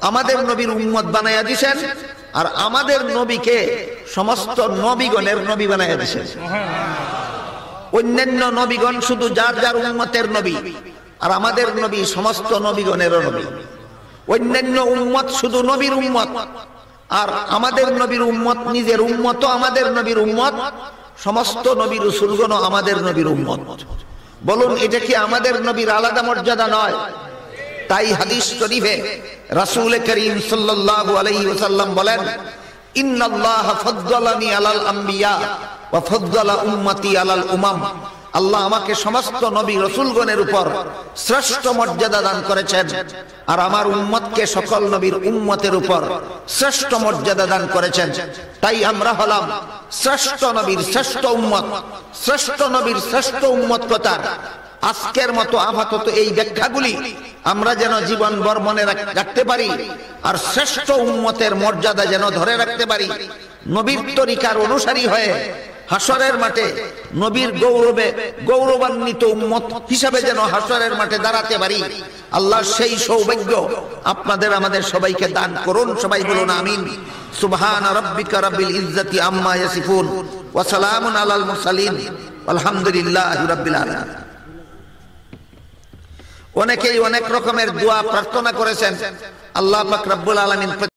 আমাদের নবীর উম্মত বানাইয়া দিয়েছেন, আর আমাদের নবীকে সমস্ত নবীগণের নবী বানাইয়া দিয়েছেন। অন্যান্য নবীগণ শুধু যার যার উম্মতের নবী, আর আমাদের নবী সমস্ত নবীগণেরও নবী। অন্যান্য উম্মত শুধু নবীর উম্মত, আর আমাদের নবীর উম্মত নিজের উম্মত, আমাদের নবীর উম্মত, সমস্ত নবী রাসূলগণ আমাদের নবীর উম্মত। বলুন এটা কি আমাদের নবীর আলাদা মর্যাদা নয়? তাই হাদিস শরীফে রাসূল করিম সাল্লাল্লাহু আলাইহি ওয়াসাল্লাম বলেন, ইন্নাল্লাহা ফাদ্দালানি আলাল আমবিয়া ওয়া ফাদ্দালা উম্মতি আলাল উমাম আল্লাহ আমাকে সমস্ত নবী রাসূলগণের উপর শ্রেষ্ঠ মর্যাদা দান করেছেন, আর আমার উম্মতকে সকল নবীর উম্মতের উপর শ্রেষ্ঠ মর্যাদা দান করেছেন। তাই আমরা হলাম শ্রেষ্ঠ নবীর শ্রেষ্ঠ উম্মত। শ্রেষ্ঠ নবীর শ্রেষ্ঠ উম্মত কথা আজকের মতো আপাতত এই ব্যাখ্যাগুলি আমরা যেন জীবনভর মনে রাখতে পারি, আর শ্রেষ্ঠ উম্মতের মর্যাদা যেন ধরে রাখতে পারি। নবীর তরিকার অনুসারী হয়ে হাসরের মাঠে নবীর গৌরবে গৌরবান্বিত উম্মত হিসাবে যেন হাসরের মাঠে দাঁড়াতে পারি। আল্লাহ সেই সৌভাগ্য আপনাদের আমাদের সবাইকে দান করুন। সবাই বলুন আমিন। সুবহান রাব্বিকা রাব্বিল ইজ্জাতি আম্মা ইয়াসিফুন ওয়া সালামুন আলাল মুরসালিন আলহামদুলিল্লাহি রাব্বিল আলামিন। অনেকেই অনেক রকমের দোয়া প্রার্থনা করেছেন। আল্লাহ পাক রব্বুল আলামিন